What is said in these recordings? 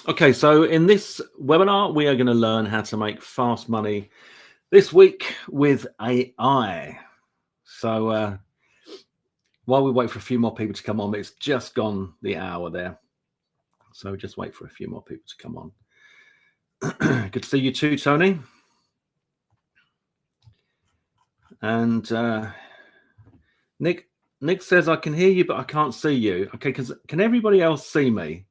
Okay, so in this webinar, we are going to learn how to make fast money this week with AI. So while we wait for a few more people to come on, it's just gone the hour there. So just wait for a few more people to come on. Good to see you too, Tony. And Nick says, I can hear you, but I can't see you. Okay, because can everybody else see me?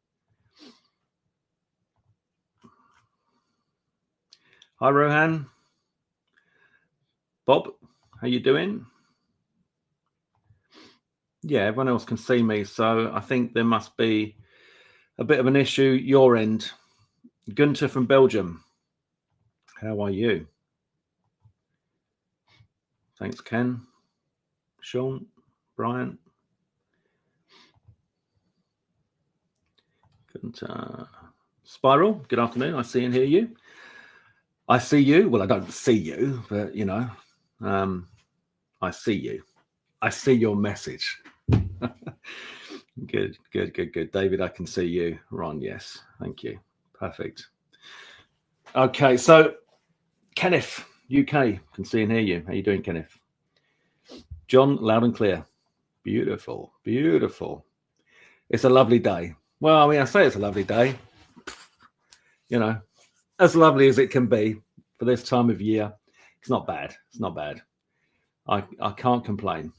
Hi, Rohan. Bob, how you doing? Yeah, everyone else can see me, so I think there must be a bit of an issue your end. Gunter from Belgium, how are you? Thanks, Ken. Sean, Brian. Gunter. Spiral, good afternoon. I see and hear you. I see you. Well, I don't see you, but you know, I see you. I see your message. Good. David, I can see you. Ron, yes. Thank you. Perfect. Okay, so Kenneth, UK, can see and hear you. How you doing, Kenneth? John, loud and clear. Beautiful. It's a lovely day. Well, I mean, I say it's a lovely day. You know, as lovely as it can be for this time of year. It's not bad. I can't complain.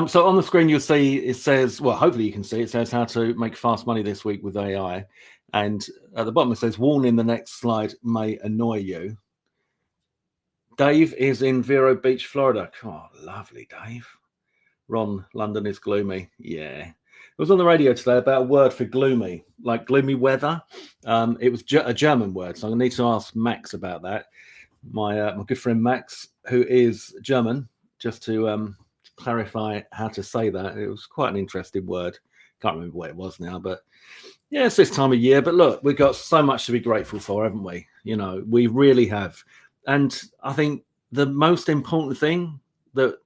So on the screen, you'll see it says, well, hopefully you can see it says how to make fast money this week with AI. And at the bottom, it says, warning, the next slide may annoy you. Dave is in Vero Beach, Florida. Oh, lovely, Dave. Ron, London is gloomy. Yeah. It was on the radio today about a word for gloomy, like gloomy weather. It was a German word, so I'm going to need to ask Max about that. My good friend Max, who is German, just to clarify how to say that. It was quite an interesting word. Can't remember what it was now, but yeah, it's this time of year. But look, we've got so much to be grateful for, haven't we? You know, we really have. And I think the most important thing that,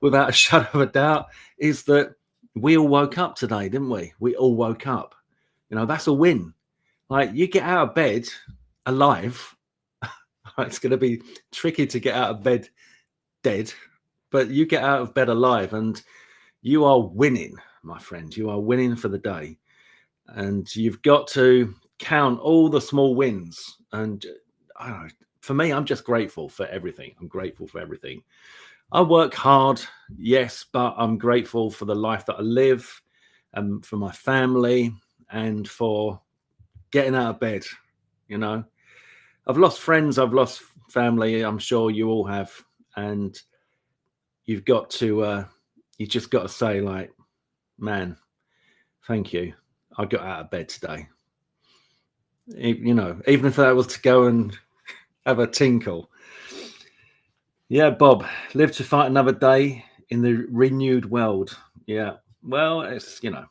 without a shadow of a doubt, is that we all woke up today, didn't we? We all woke up. You know, that's a win. Like, you get out of bed alive. It's going to be tricky to get out of bed dead, but you get out of bed alive and you are winning, my friend. You are winning for the day. And you've got to count all the small wins. And I don't know, for me, I'm just grateful for everything. I'm grateful for everything. I work hard, yes, but I'm grateful for the life that I live, and for my family, and for getting out of bed. You know, I've lost friends, I've lost family. I'm sure you all have, and you've got to, you just got to say, like, man, thank you. I got out of bed today. You know, even if that was to go and have a tinkle. Yeah, Bob, live to fight another day in the renewed world. Yeah, well, it's, you know,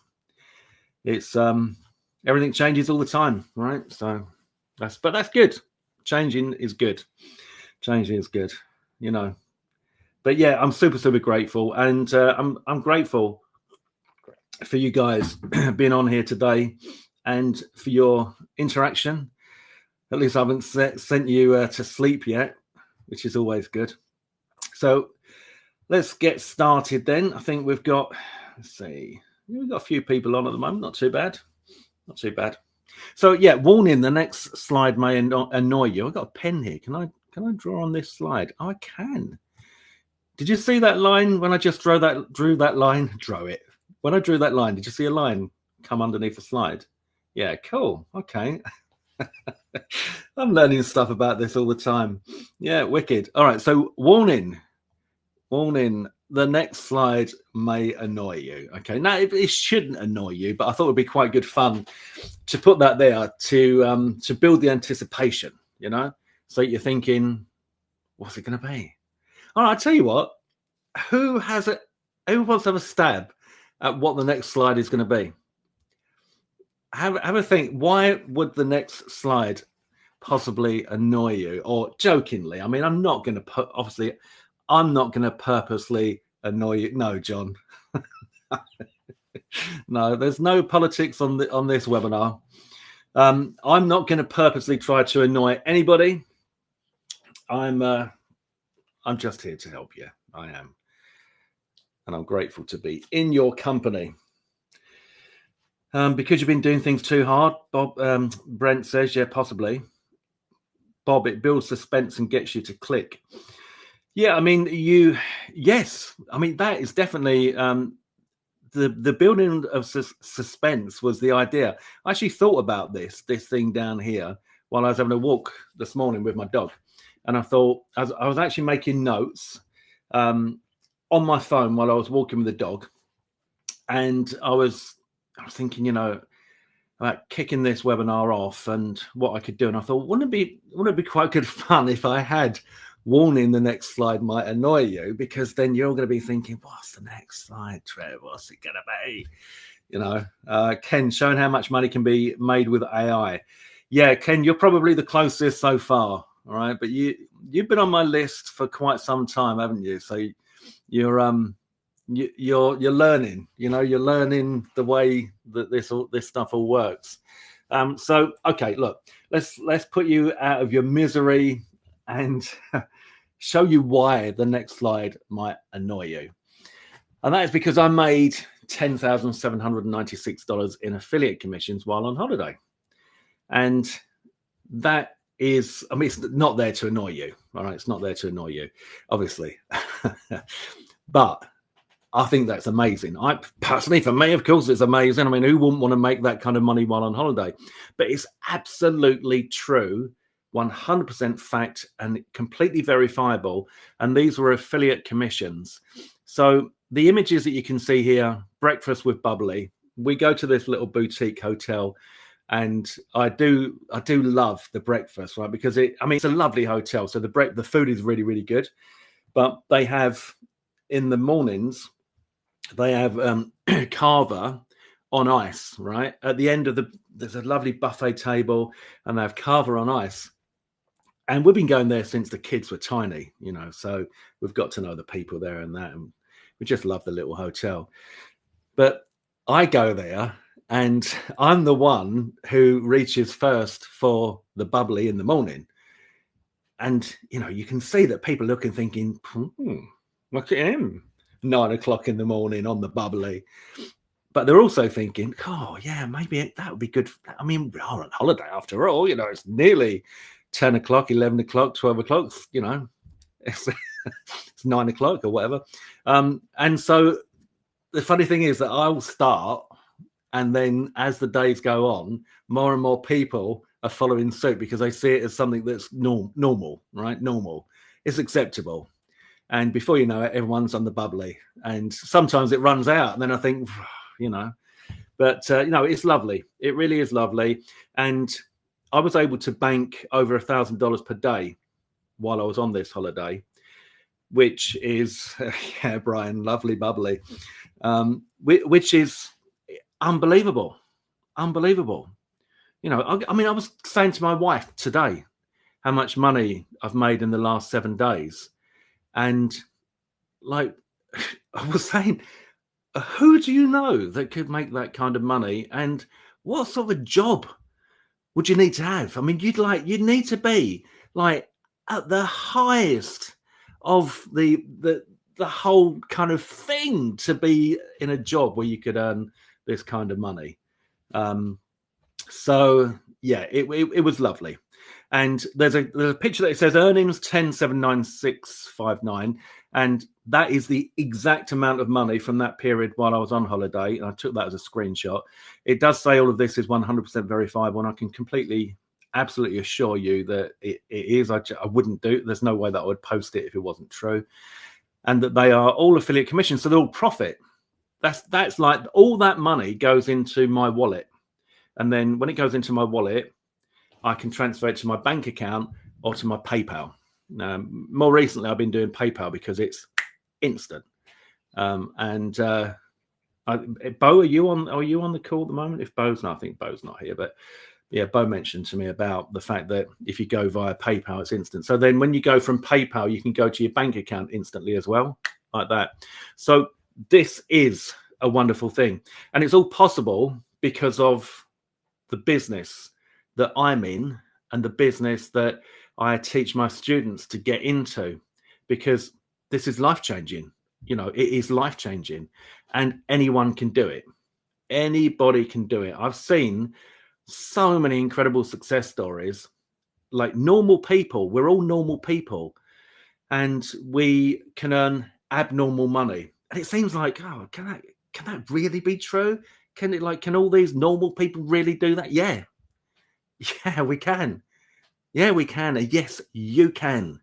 it's everything changes all the time, right? So that's good. Changing is good. You know. But yeah, I'm super grateful, and I'm grateful for you guys being on here today, and for your interaction. At least I haven't sent you to sleep yet, which is always good. So let's get started then. I think we've got, let's see, we've got a few people on at the moment. Not too bad. So yeah, warning, the next slide may annoy you. I've got a pen here. Can I draw on this slide? Oh, I can. Did you see that line when I just drew that line? When I drew that line, did you see a line come underneath the slide? Yeah, cool. Okay. I'm learning stuff about this all the time. Yeah, wicked. All right, so warning, the next slide may annoy you. Okay, now it shouldn't annoy you, but I thought it would be quite good fun to put that there to build the anticipation, you know? So you're thinking, what's it going to be? All right, I'll tell you what, who wants to have a stab at what the next slide is going to be? Have a think. Why would the next slide possibly annoy you? Or jokingly, I mean, I'm not going to purposely annoy you. No, John. No, there's no politics on this webinar. I'm not going to purposely try to annoy anybody. I'm just here to help you. I am, and I'm grateful to be in your company. Because you've been doing things too hard, Bob. Brent says, yeah, possibly. Bob, it builds suspense and gets you to click. Yeah, I mean, yes, I mean that is definitely the building of suspense was the idea. I actually thought about this thing down here while I was having a walk this morning with my dog, and I thought I was actually making notes on my phone while I was walking with the dog, and I was thinking, about kicking this webinar off and what I could do, and I thought, wouldn't it be quite good fun if I had warning the next slide might annoy you, because then you're going to be thinking, what's the next slide, Trev? What's it going to be? Ken, showing how much money can be made with AI. Yeah, Ken, you're probably the closest so far. All right, but you've been on my list for quite some time, haven't you? So you're learning. You're learning the way that this stuff all works. So okay, look, let's put you out of your misery and show you why the next slide might annoy you. And that is because I made $10,796 in affiliate commissions while on holiday. And that is, I mean, it's not there to annoy you. All right, it's not there to annoy you, obviously. But I think that's amazing. Personally, for me, of course, it's amazing. I mean, who wouldn't want to make that kind of money while on holiday? But it's absolutely true, 100% fact, and completely verifiable. And these were affiliate commissions. So the images that you can see here, breakfast with Bubbly. We go to this little boutique hotel, and I do love the breakfast, right? Because it's a lovely hotel. So the food is really, really good. But they have, in the mornings, they have kava on ice, right? At the end of there's a lovely buffet table, and they have kava on ice. And we've been going there since the kids were tiny, so we've got to know the people there and that. And we just love the little hotel. But I go there, and I'm the one who reaches first for the bubbly in the morning. And, you can see that people look and thinking, look at him, 9 o'clock in the morning on the bubbly. But they're also thinking, oh, yeah, maybe that would be good. I mean, we're on holiday after all, it's nearly 10 o'clock, 11 o'clock, 12 o'clock, it's 9 o'clock or whatever. And so the funny thing is that I'll start, and then as the days go on, more and more people are following suit because they see it as something that's normal, right? Normal. It's acceptable. And before you know it, everyone's on the bubbly. And sometimes it runs out. And then I think, but, it's lovely. It really is lovely. And I was able to bank over $1,000 per day while I was on this holiday, which is, yeah, Brian, lovely bubbly, which is unbelievable. Unbelievable. I mean, I was saying to my wife today how much money I've made in the last 7 days. And like I was saying, who do you know that could make that kind of money? And what sort of a job would you need to have? I mean, you'd need to be like at the highest of the whole kind of thing to be in a job where you could earn this kind of money. So yeah, it was lovely. And there's a picture that says earnings 10,796.59, and that is the exact amount of money from that period while I was on holiday. And I took that as a screenshot. It does say all of this is 100% verifiable, and I can absolutely assure you that it is. I wouldn't do. There's no way that I would post it if it wasn't true. And that they are all affiliate commissions, so they're all profit. That's like all that money goes into my wallet, and then when it goes into my wallet, I can transfer it to my bank account or to my PayPal. More recently, I've been doing PayPal because it's instant. Bo, are you on the call at the moment? If Bo's not, I think Bo's not here, but yeah, Bo mentioned to me about the fact that if you go via PayPal, it's instant. So then when you go from PayPal, you can go to your bank account instantly as well, like that. So this is a wonderful thing. And it's all possible because of the business that I'm in and the business that I teach my students to get into, because this is life-changing. You know, it is life-changing, and anyone can do it. Anybody can do it. I've seen so many incredible success stories, like normal people. We're all normal people, and we can earn abnormal money. And it seems like, oh, can that really be true? Can all these normal people really do that? Yeah. Yeah, we can. Yeah, we can. And yes, you can.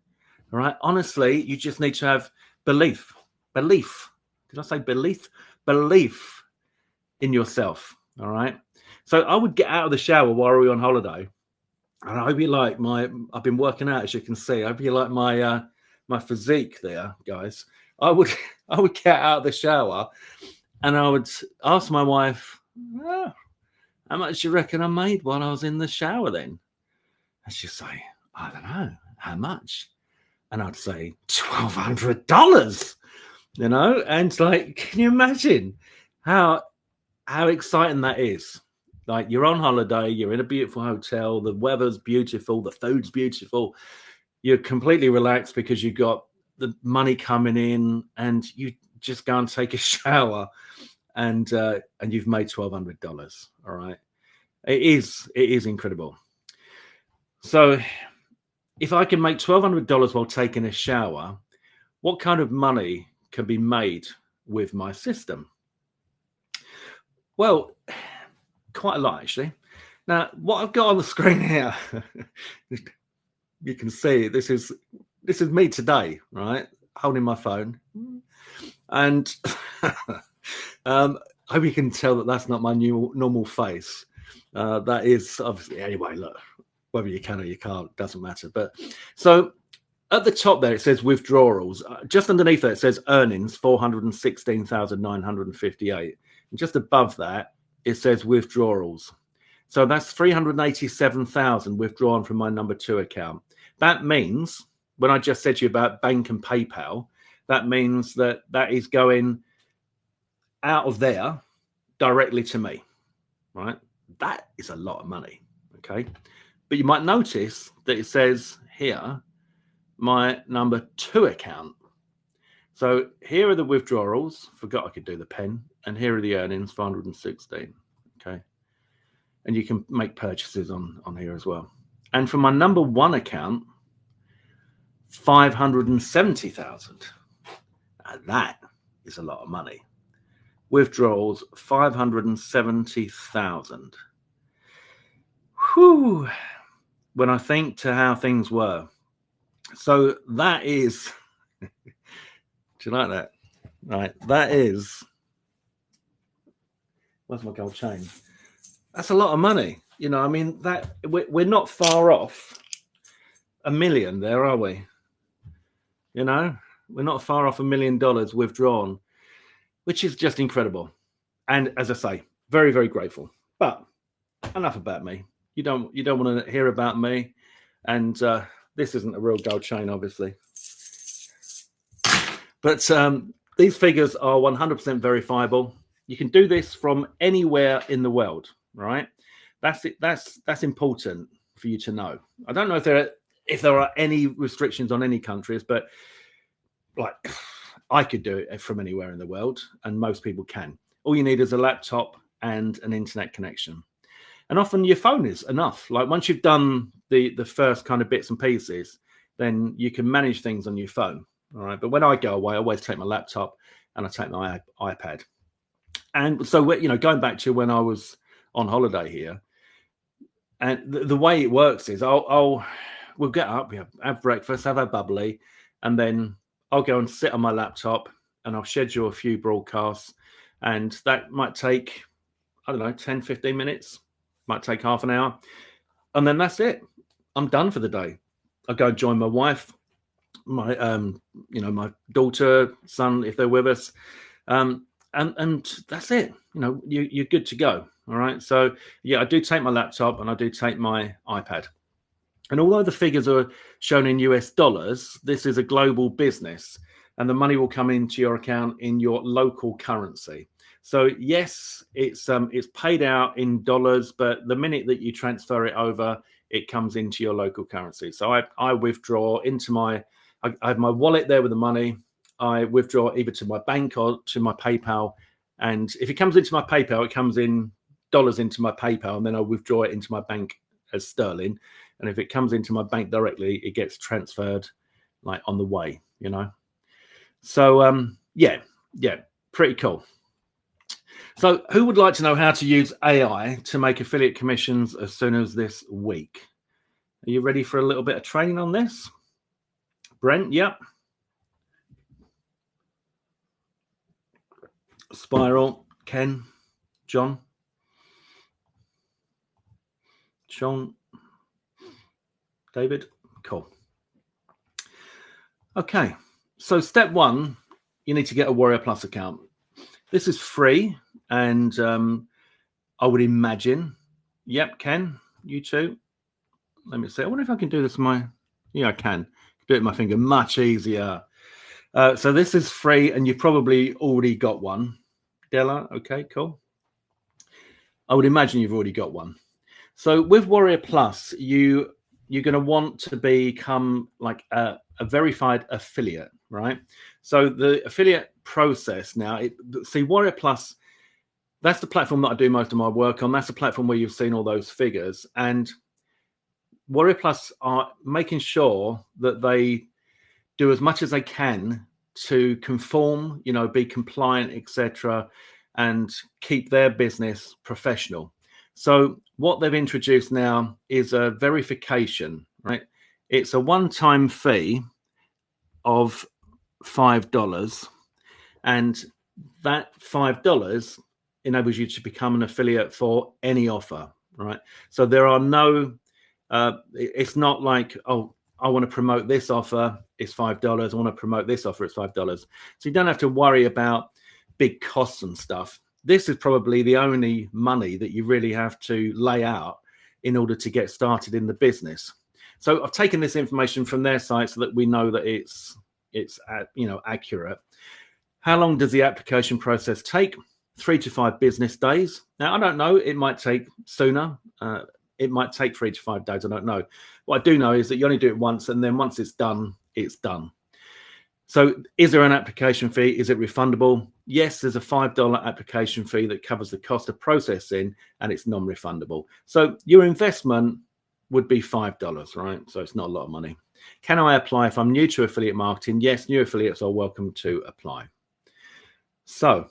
All right. Honestly, you just need to have belief. Belief. Did I say belief? Belief in yourself. All right. So I would get out of the shower while we were on holiday. And I'd be like I've been working out, as you can see. I'd be like my physique there, guys. I would get out of the shower and I would ask my wife, oh, how much do you reckon I made while I was in the shower then? And she'd say, I don't know, how much? And I'd say, $1,200, you know? And like, can you imagine how exciting that is? Like, you're on holiday, you're in a beautiful hotel, the weather's beautiful, the food's beautiful. You're completely relaxed because you've got the money coming in, and you just go and take a shower, and you've made $1,200. All right. It is incredible. So if I can make $1,200 while taking a shower, what kind of money can be made with my system? Well, quite a lot, actually. Now, what I've got on the screen here, you can see this is me today, right? Holding my phone. And I hope you can tell that that's not my new normal face. That is obviously, anyway, look, whether you can or you can't, doesn't matter. But so at the top there, it says withdrawals. Just underneath there, it says earnings, 416,958. And just above that, it says withdrawals. So that's 387,000 withdrawn from my number 2 account. That means, when I just said to you about bank and PayPal, that means that is going out of there directly to me, right? That is a lot of money, okay? But you might notice that it says here, my number 2 account. So here are the withdrawals. Forgot I could do the pen. And here are the earnings, 416, okay? And you can make purchases on here as well. And for my number 1 account, 570,000. That is a lot of money. Withdrawals, 570,000. Whew. When I think to how things were. So that is, do you like that? Right, that is, where's my gold chain? That's a lot of money. You know, I mean, that we're not far off $1 million there, are we? You know, we're not far off $1 million withdrawn, which is just incredible. And as I say, very, very grateful. But enough about me. You don't want to hear about me. And this isn't a real gold chain, obviously. But these figures are 100% verifiable. You can do this from anywhere in the world, right? That's it. That's important for you to know. I don't know if there are any restrictions on any countries, but like, I could do it from anywhere in the world, and most people can. All you need is a laptop and an internet connection. And often your phone is enough. Like, once you've done the first kind of bits and pieces, then you can manage things on your phone. All right. But when I go away, I always take my laptop and I take my iPad. And so, you know, going back to when I was on holiday here, and the way it works is we'll get up, we have breakfast, have our bubbly, and then I'll go and sit on my laptop and I'll schedule a few broadcasts. And that might take, I don't know, 10, 15 minutes. Might take half an hour, and then that's it. I'm done for the day. I go join my wife, my my daughter, son, if they're with us, and that's it. You know, you're good to go. All right. So yeah, I do take my laptop and I do take my iPad. And although the figures are shown in US dollars, this is a global business, and the money will come into your account in your local currency. So yes, it's paid out in dollars, but the minute that you transfer it over, it comes into your local currency. So I withdraw into I have my wallet there with the money. I withdraw either to my bank or to my PayPal. And if it comes into my PayPal, it comes in dollars into my PayPal, and then I withdraw it into my bank as sterling. And if it comes into my bank directly, it gets transferred like on the way, you know. So yeah, pretty cool. So who would like to know how to use AI to make affiliate commissions as soon as this week? Are you ready for a little bit of training on this? Brent, yep. Spiral, Ken, John, Sean, David, cool. Okay, so step one, you need to get a Warrior Plus account. This is free, and I would imagine, yep, Ken, you too. Let me see. I wonder if I can do this. Yeah, I can do it with my finger. Much easier. So this is free, and you've probably already got one. Della, okay, cool. I would imagine you've already got one. So with Warrior Plus, you're going to want to become like a verified affiliate, right? So the affiliate process now, see, Warrior Plus, that's the platform that I do most of my work on. That's the platform where you've seen all those figures. And Warrior Plus are making sure that they do as much as they can to conform, you know, be compliant, etc., and keep their business professional. So what they've introduced now is a verification, right? It's a one-time fee of $5, and that $5 enables you to become an affiliate for any offer, right? So there are no, it's not like, oh, I want to promote this offer, it's $5. I want to promote this offer, it's $5. So you don't have to worry about big costs and stuff. This is probably the only money that you really have to lay out in order to get started in the business. So I've taken this information from their site so that we know that it's accurate. How long does the application process take? 3 to 5 business days. Now, I don't know, it might take sooner. It might take 3 to 5 days. I don't know. What I do know is that you only do it once, and then once it's done, it's done. So is there an application fee? Is it refundable? Yes, there's a $5 application fee that covers the cost of processing, and it's non-refundable. So your investment would be $5, right? So it's not a lot of money. Can I apply if I'm new to affiliate marketing? Yes, new affiliates are welcome to apply. So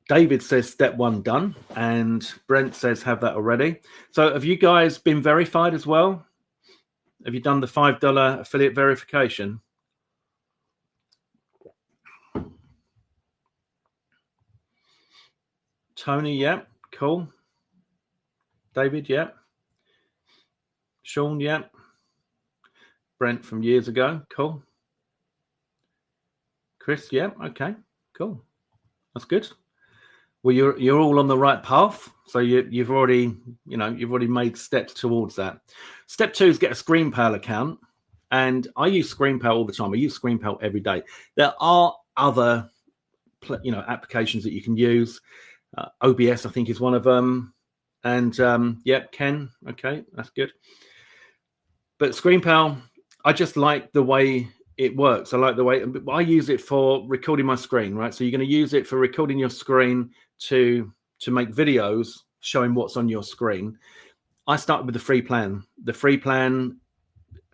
David says step 1 done, and Brent says have that already. So have you guys been verified as well? Have you done the $5 affiliate verification? Tony, yeah, cool. David, yeah. Sean, yeah. Brent from years ago, cool. Chris, yeah, okay, cool. That's good. Well, you're all on the right path. So you've already made steps towards that. Step 2 is get a ScreenPal account, and I use ScreenPal all the time. I use ScreenPal every day. There are other applications that you can use. OBS, I think, is one of them. And Ken, okay, that's good. But ScreenPal, I just like the way it works. I like the way I use it for recording my screen, right? So you're going to use it for recording your screen to make videos showing what's on your screen. I started with the free plan. The free plan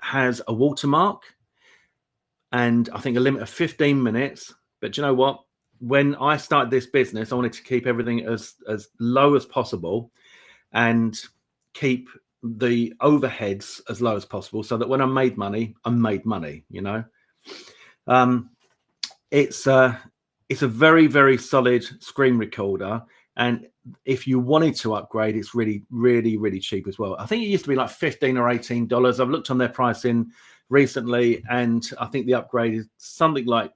has a watermark and I think a limit of 15 minutes. But you know what? When I started this business, I wanted to keep everything as low as possible and keep the overheads as low as possible, so that when I made money, you know. It's a very, very solid screen recorder, and if you wanted to upgrade, it's really, really, really cheap as well. I think it used to be like $15 or $18. I've looked on their pricing recently, and I think the upgrade is something like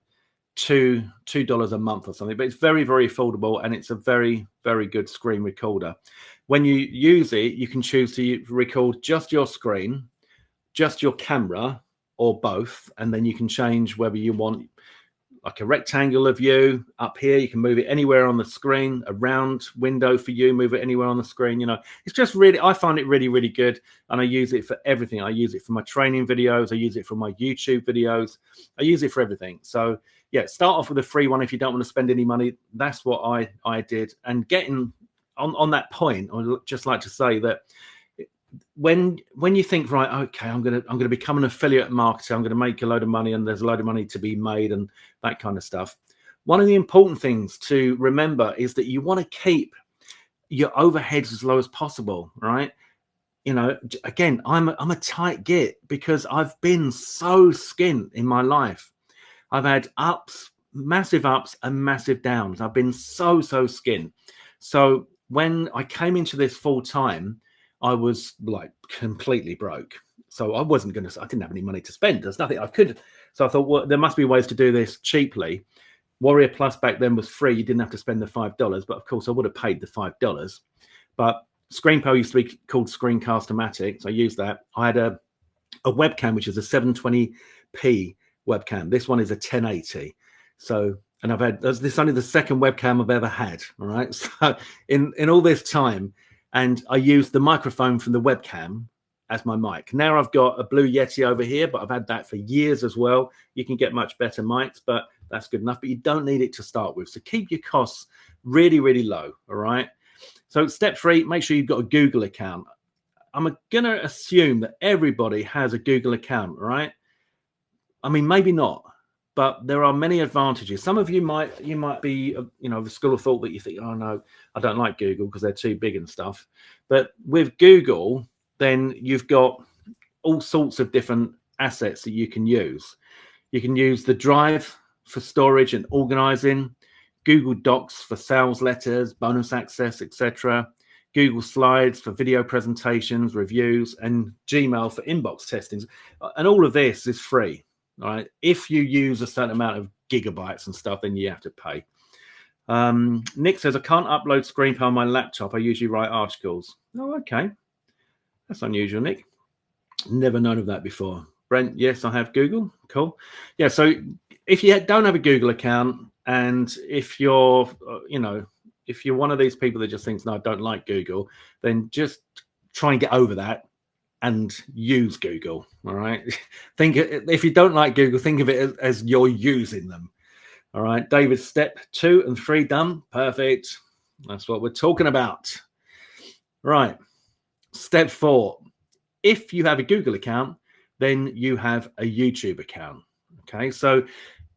$2 a month or something, but it's very, very affordable, and it's a very, very good screen recorder. When you use it, you can choose to record just your screen, just your camera, or both, and then you can change whether you want like a rectangular view up here. You can move it anywhere on the screen, a round window for you, move it anywhere on the screen. You know, it's just really, I find it really, really good. And I use it for everything. I use it for my training videos. I use it for my YouTube videos. I use it for everything. So yeah, start off with a free one if you don't want to spend any money. That's what I did. And getting on that point, I would just like to say that when you think, right, okay, I'm gonna become an affiliate marketer, I'm gonna make a load of money, and there's a load of money to be made and that kind of stuff. One of the important things to remember is that you want to keep your overheads as low as possible, right? You know, again, I'm a tight git because I've been so skint in my life. I've had ups, massive ups and massive downs. I've been so skint. So when I came into this full time, I was like completely broke. So I didn't have any money to spend. There's nothing I could. So I thought, well, there must be ways to do this cheaply. Warrior Plus back then was free. You didn't have to spend the $5, but of course I would have paid the $5. But ScreenPo used to be called Screencast-O-Matic. So I used that. I had a webcam, which is a 720p webcam. This one is a 1080. So, and this is only the second webcam I've ever had. All right. So in all this time, and I used the microphone from the webcam as my mic. Now I've got a Blue Yeti over here, but I've had that for years as well. You can get much better mics, but that's good enough. But you don't need it to start with. So keep your costs really, really low. All right. So step 3, make sure you've got a Google account. I'm going to assume that everybody has a Google account, right? I mean, maybe not, but there are many advantages. Some of you might be, the school of thought that you think, oh no, I don't like Google because they're too big and stuff. But with Google, then you've got all sorts of different assets that you can use. You can use the Drive for storage and organizing, Google Docs for sales letters, bonus access, etc. Google Slides for video presentations, reviews, and Gmail for inbox testings. And all of this is free. All right. If you use a certain amount of gigabytes and stuff, then you have to pay. Nick says, I can't upload ScreenPo on my laptop. I usually write articles. Oh, okay. That's unusual, Nick. Never known of that before. Brent, yes, I have Google. Cool. Yeah. So if you don't have a Google account, and if you're, if you're one of these people that just thinks, no, I don't like Google, then just try and get over that and use Google. All right. If you don't like Google, think of it as you're using them. All right. David, step 2 and 3 done. Perfect. That's what we're talking about. Right. Step 4. If you have a Google account, then you have a YouTube account. Okay. So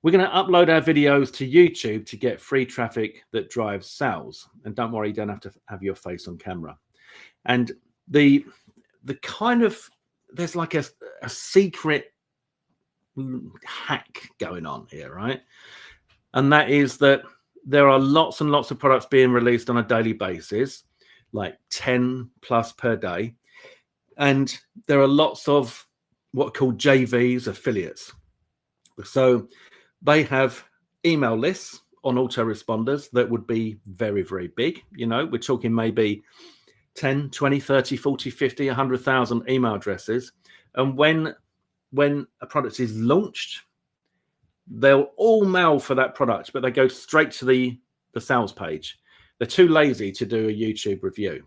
we're going to upload our videos to YouTube to get free traffic that drives sales. And don't worry, you don't have to have your face on camera. And the kind of, there's like a secret hack going on here, right? And that is that there are lots and lots of products being released on a daily basis, like 10 plus per day. And there are lots of what are called JVs, affiliates. So they have email lists on autoresponders that would be very, very big. We're talking maybe 10, 20, 30, 40, 50, 100,000 email addresses. And when a product is launched, they'll all mail for that product, but they go straight to the sales page. They're too lazy to do a YouTube review,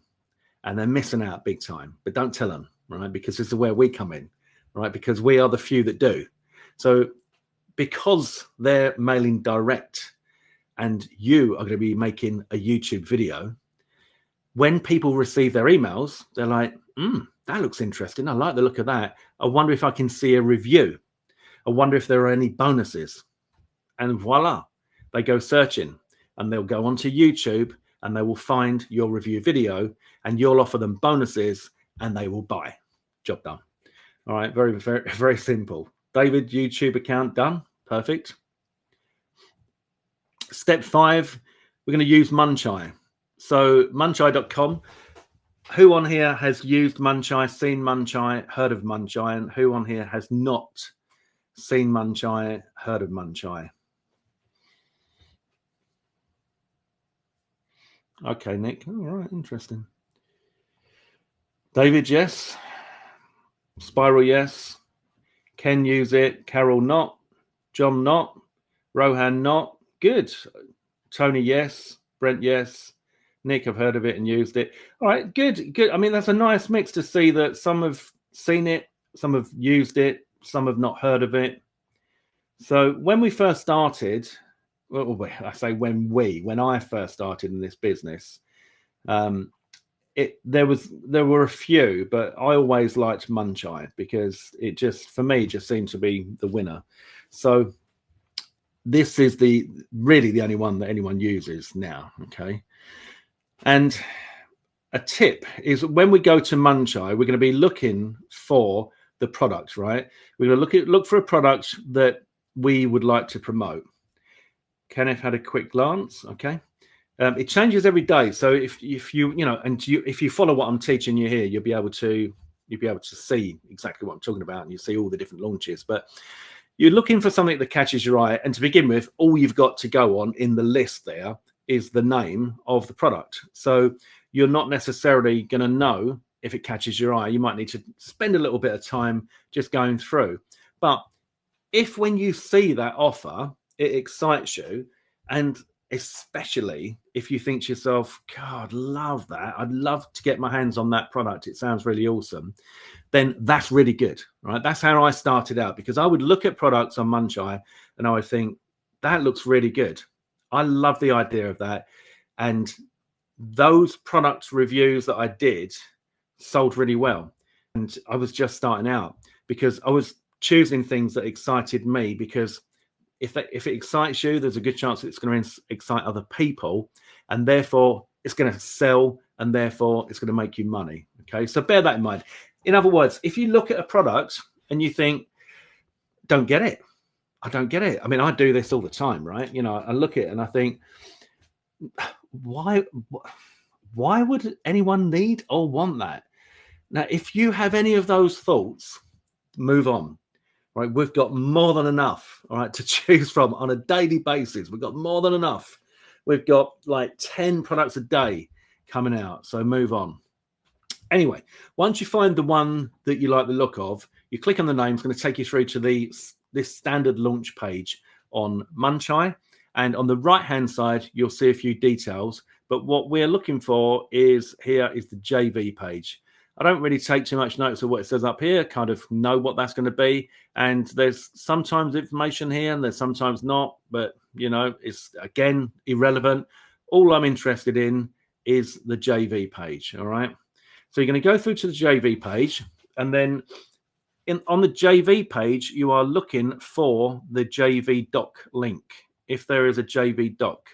and they're missing out big time. But don't tell them, right? Because this is where we come in, right? Because we are the few that do. So because they're mailing direct and you are going to be making a YouTube video, when people receive their emails, they're like, that looks interesting. I like the look of that. I wonder if I can see a review. I wonder if there are any bonuses. And voila, they go searching, and they'll go onto YouTube and they will find your review video, and you'll offer them bonuses and they will buy. Job done. All right. Very, very, very simple. David, YouTube account done. Perfect. Step 5, we're going to use Muncheye. So Muncheye.com. Who on here has used Muncheye, seen Muncheye, heard of Muncheye, and who on here has not seen Muncheye, heard of Muncheye? Okay, Nick. All right, interesting. David, yes. Spiral, yes. Ken, use it. Carol, not. John, not. Rohan, not. Good. Tony, yes. Brent, yes. Nick, I've heard of it and used it. All right, good, good. I mean, that's a nice mix to see that some have seen it, some have used it, some have not heard of it. So when we first started, well, I say when I first started in this business, there were a few, but I always liked Muncheye because it just, for me, just seemed to be the winner. So this is really the only one that anyone uses now. Okay. And a tip is when we go to Muncheye, we're going to be looking for the product, right? We're going to look for a product that we would like to promote. Kenneth had a quick glance. Okay. It changes every day. So if you if you follow what I'm teaching you here, you'll be able to see exactly what I'm talking about, and you see all the different launches. But you're looking for something that catches your eye, and to begin with, all you've got to go on in the list there is the name of the product. So you're not necessarily going to know if it catches your eye. You might need to spend a little bit of time just going through. But if when you see that offer, it excites you, and especially if you think to yourself, God, love that. I'd love to get my hands on that product. It sounds really awesome. Then that's really good, right? That's how I started out, because I would look at products on Muncheye and I would think, that looks really good. I love the idea of that. And those product reviews that I did sold really well. And I was just starting out because I was choosing things that excited me, because if it excites you, there's a good chance it's going to excite other people, and therefore it's going to sell, and therefore it's going to make you money. Okay, so bear that in mind. In other words, if you look at a product and you think, don't get it, I don't get it. I mean, I do this all the time, right? You know, I look at it and I think, why would anyone need or want that? Now, if you have any of those thoughts, move on. Right, we've got more than enough, all right, to choose from on a daily basis. We've got more than enough. We've got like 10 products a day coming out, so move on. Anyway, once you find the one that you like the look of, you click on the name. It's going to take you through to this standard launch page on Muncheye, and on the right-hand side, you'll see a few details. But what we're looking for is the JV page. I don't really take too much notice of what it says up here, kind of know what that's going to be. And there's sometimes information here and there's sometimes not, but, you know, it's, again, irrelevant. All I'm interested in is the JV page, all right? So you're going to go through to the JV page, and then on the JV page, you are looking for the JV doc link, if there is a JV doc.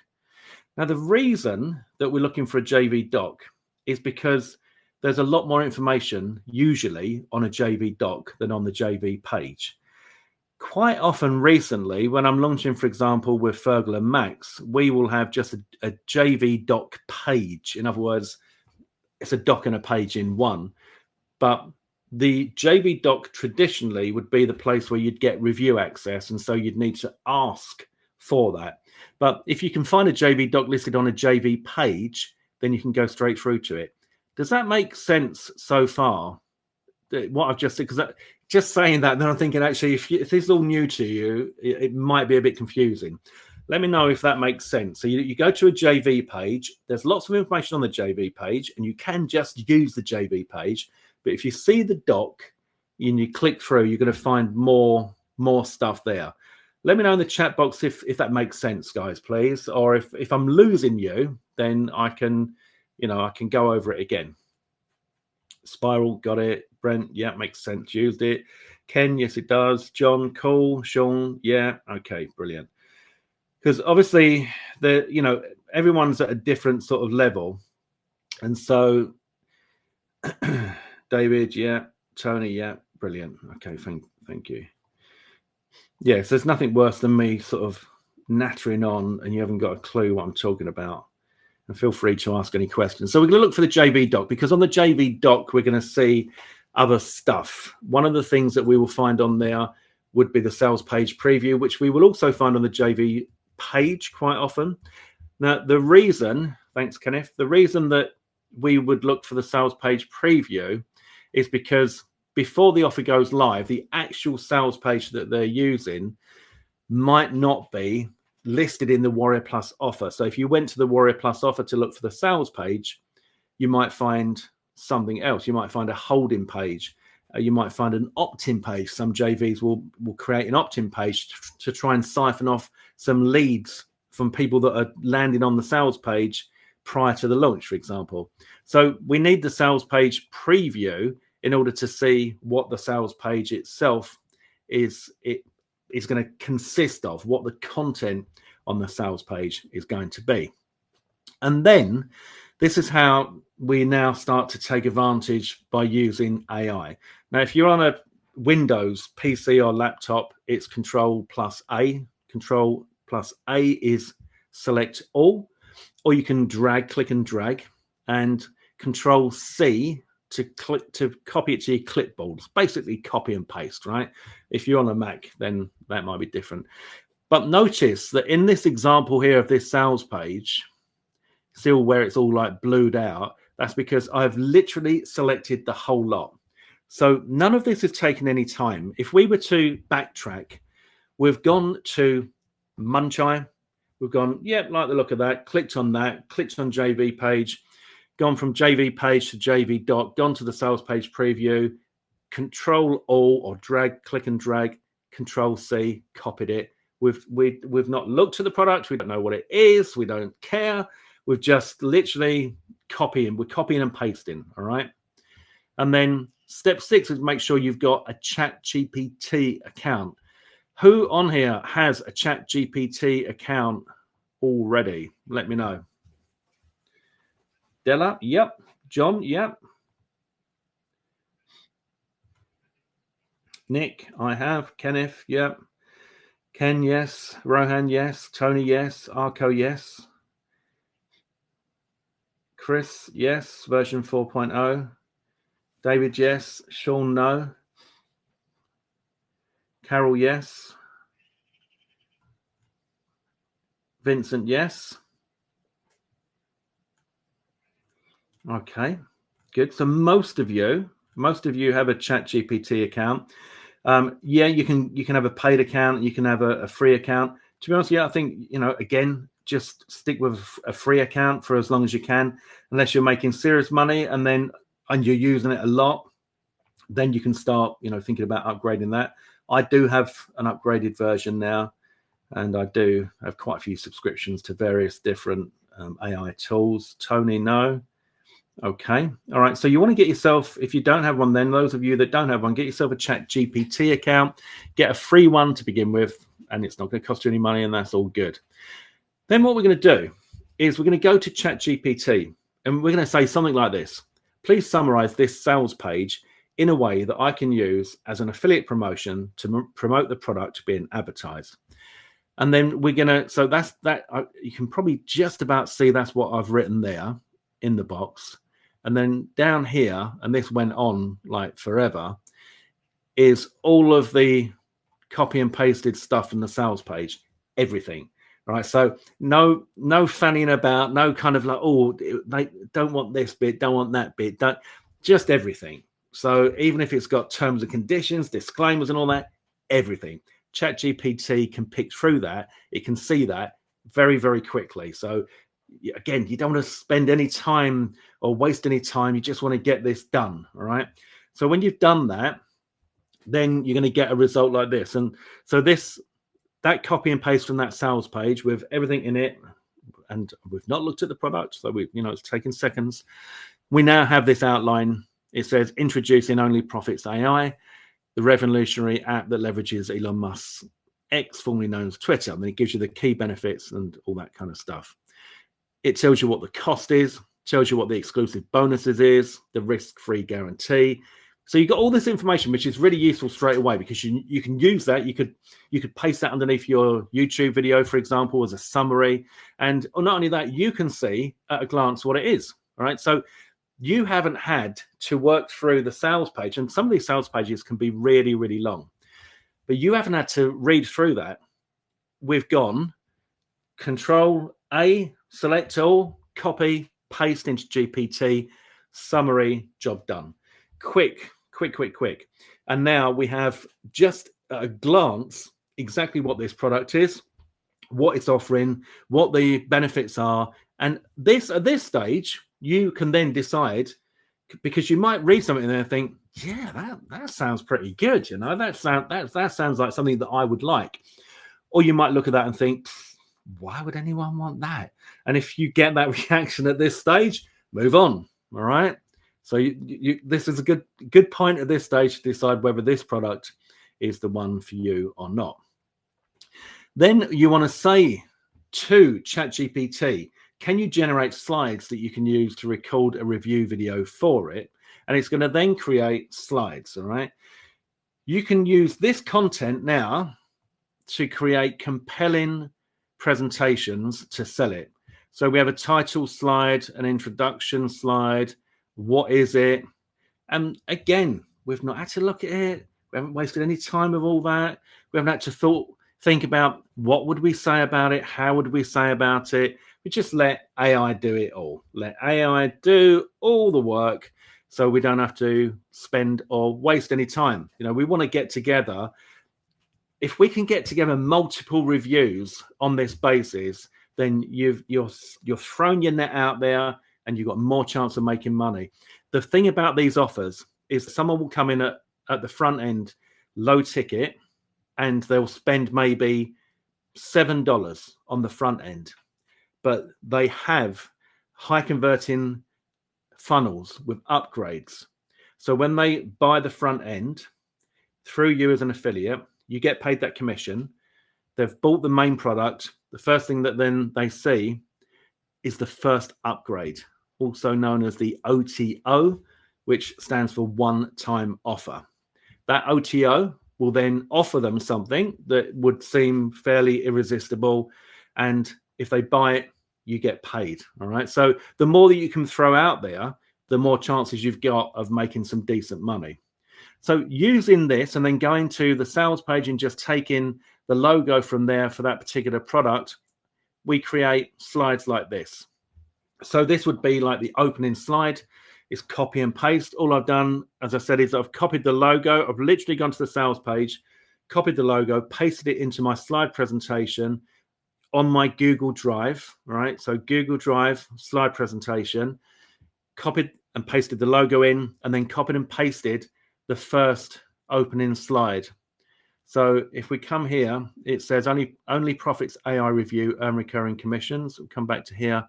Now, the reason that we're looking for a JV doc is because there's a lot more information usually on a JV doc than on the JV page. Quite often recently, when I'm launching, for example, with Fergal and Max, we will have just a JV doc page. In other words, it's a doc and a page in one. But the JV doc traditionally would be the place where you'd get review access, and so you'd need to ask for that. But if you can find a JV doc listed on a JV page, then you can go straight through to it. Does that make sense so far? What I've just said, because just saying that, then I'm thinking, actually, if this is all new to you, it might be a bit confusing. Let me know if that makes sense. So you go to a JV page. There's lots of information on the JV page, and you can just use the JV page. But if you see the doc and you click through, you're going to find more stuff there. Let me know in the chat box if that makes sense, guys, please. Or if I'm losing you, then I can go over it again. Spiral, got it. Brent, yeah, makes sense. Used it. Ken, yes, it does. John, cool. Sean, yeah, okay, brilliant. Because obviously, everyone's at a different sort of level, and so David, yeah, Tony, yeah, brilliant. Okay, thank you. Yeah, so there's nothing worse than me sort of nattering on, and you haven't got a clue what I'm talking about. And feel free to ask any questions. So we're going to look for the JV doc, because on the JV doc, we're going to see other stuff. One of the things that we will find on there would be the sales page preview, which we will also find on the JV page quite often. Now, the reason, thanks, Kenneth, the reason that we would look for the sales page preview is because before the offer goes live, the actual sales page that they're using might not be listed in the Warrior Plus offer. So if you went to the Warrior Plus offer to look for the sales page, you might find something else. You might find a holding page. You might find an opt-in page. Some JVs will create an opt-in page to try and siphon off some leads from people that are landing on the sales page prior to the launch, for example. So we need the sales page preview in order to see what the sales page itself is going to consist of, what the content on the sales page is going to be. And then this is how we now start to take advantage by using AI. Now, if you're on a Windows PC or laptop, it's Control plus A. Control plus A is select all, or you can click and drag, and Control C to copy it to your clipboard. It's basically copy and paste, right? If you're on a Mac, then that might be different. But notice that in this example here of this sales page, still where it's all like blued out, that's because I've literally selected the whole lot. So none of this has taken any time. If we were to backtrack, we've gone to Muncheye, we've gone, yep, like the look of that, clicked on JV page, gone from JV page to JV doc, gone to the sales page preview, Control all or click and drag, Control C, copied it. We've not looked at the product, we don't know what it is, we don't care. We've just literally we're copying and pasting, all right? And then step 6 is make sure you've got a ChatGPT account. Who on here has a ChatGPT account already? Let me know. Della, yep. John, yep. Nick, I have. Kenneth, yep. Ken, yes. Rohan, yes. Tony, yes. Arco, yes. Chris, yes. Version 4.0. David, yes. Sean, no. Carol, yes. Vincent, yes. Okay, good. So most of you have a ChatGPT account. Yeah, you can have a paid account, you can have a free account. To be honest, yeah, I think, again, just stick with a free account for as long as you can, unless you're making serious money and you're using it a lot, then you can start, thinking about upgrading that. I do have an upgraded version now, and I do have quite a few subscriptions to various different AI tools. Tony, no. Okay. All right. So you want to get yourself, if you don't have one, then those of you that don't have one, get yourself a ChatGPT account, get a free one to begin with, and it's not going to cost you any money, and that's all good. Then what we're going to do is we're going to go to ChatGPT, and we're going to say something like this. Please summarize this sales page in a way that I can use as an affiliate promotion to promote the product being advertised. And then we're going to, so that's that. You can probably just about see that's what I've written there in the box. And then down here, and this went on like forever, is all of the copy and pasted stuff in the sales page, everything. Right. So no fanning about, no kind of like, oh, they don't want this bit, don't want that bit, just everything. So even if it's got terms and conditions, disclaimers and all that, everything. ChatGPT can pick through that. It can see that very, very quickly. So again, you don't want to spend any time or waste any time. You just want to get this done. All right. So when you've done that, then you're going to get a result like this. And so that copy and paste from that sales page with everything in it, and we've not looked at the product, so it's taken seconds. We now have this outline. It says introducing Only Profits AI, the revolutionary app that leverages Elon Musk's X, formerly known as Twitter. I mean, it gives you the key benefits and all that kind of stuff. It tells you what the cost is, tells you what the exclusive bonuses is, the risk-free guarantee. So you've got all this information, which is really useful straight away, because you can use that. You could paste that underneath your YouTube video, for example, as a summary. And not only that, you can see at a glance what it is. All right. So you haven't had to work through the sales page. And some of these sales pages can be really, really long. But you haven't had to read through that. We've gone Control A, select all, copy, paste into GPT, summary, job done. Quick. And now we have just at a glance exactly what this product is, what it's offering, what the benefits are. And this, at this stage, you can then decide, because you might read something there and think, yeah, that sounds pretty good. You know, that sounds like something that I would like. Or you might look at that and think, why would anyone want that? And if you get that reaction at this stage, move on. All right. So this is a good point at this stage to decide whether this product is the one for you or not. Then you want to say to ChatGPT, can you generate slides that you can use to record a review video for it? And it's going to then create slides. All right. You can use this content now to create compelling presentations to sell it. So we have a title slide, an introduction slide. What is it? And again, we've not had to look at it. We haven't wasted any time with all that. We haven't had to think about what would we say about it? How would we say about it? We just let AI do it all. Let AI do all the work so we don't have to spend or waste any time. You know, we want to get together. If we can get together multiple reviews on this basis, then you've thrown your net out there and you've got more chance of making money. The thing about these offers is someone will come in at the front end, low ticket, and they'll spend maybe $7 on the front end, but they have high converting funnels with upgrades. So when they buy the front end through you as an affiliate, you get paid that commission. They've bought the main product. The first thing that then they see is the first upgrade, also known as the OTO, which stands for one-time offer. That OTO will then offer them something that would seem fairly irresistible. And if they buy it, you get paid. All right. So the more that you can throw out there, the more chances you've got of making some decent money. So using this and then going to the sales page and just taking the logo from there for that particular product, we create slides like this. So this would be like the opening slide. It's copy and paste. All I've done, as I said, is I've copied the logo. I've literally gone to the sales page, copied the logo, pasted it into my slide presentation on my Google Drive, right? So Google Drive slide presentation, copied and pasted the logo in, and then copied and pasted the first opening slide. So if we come here, it says only Profits AI Review earn recurring commissions. We'll come back to here.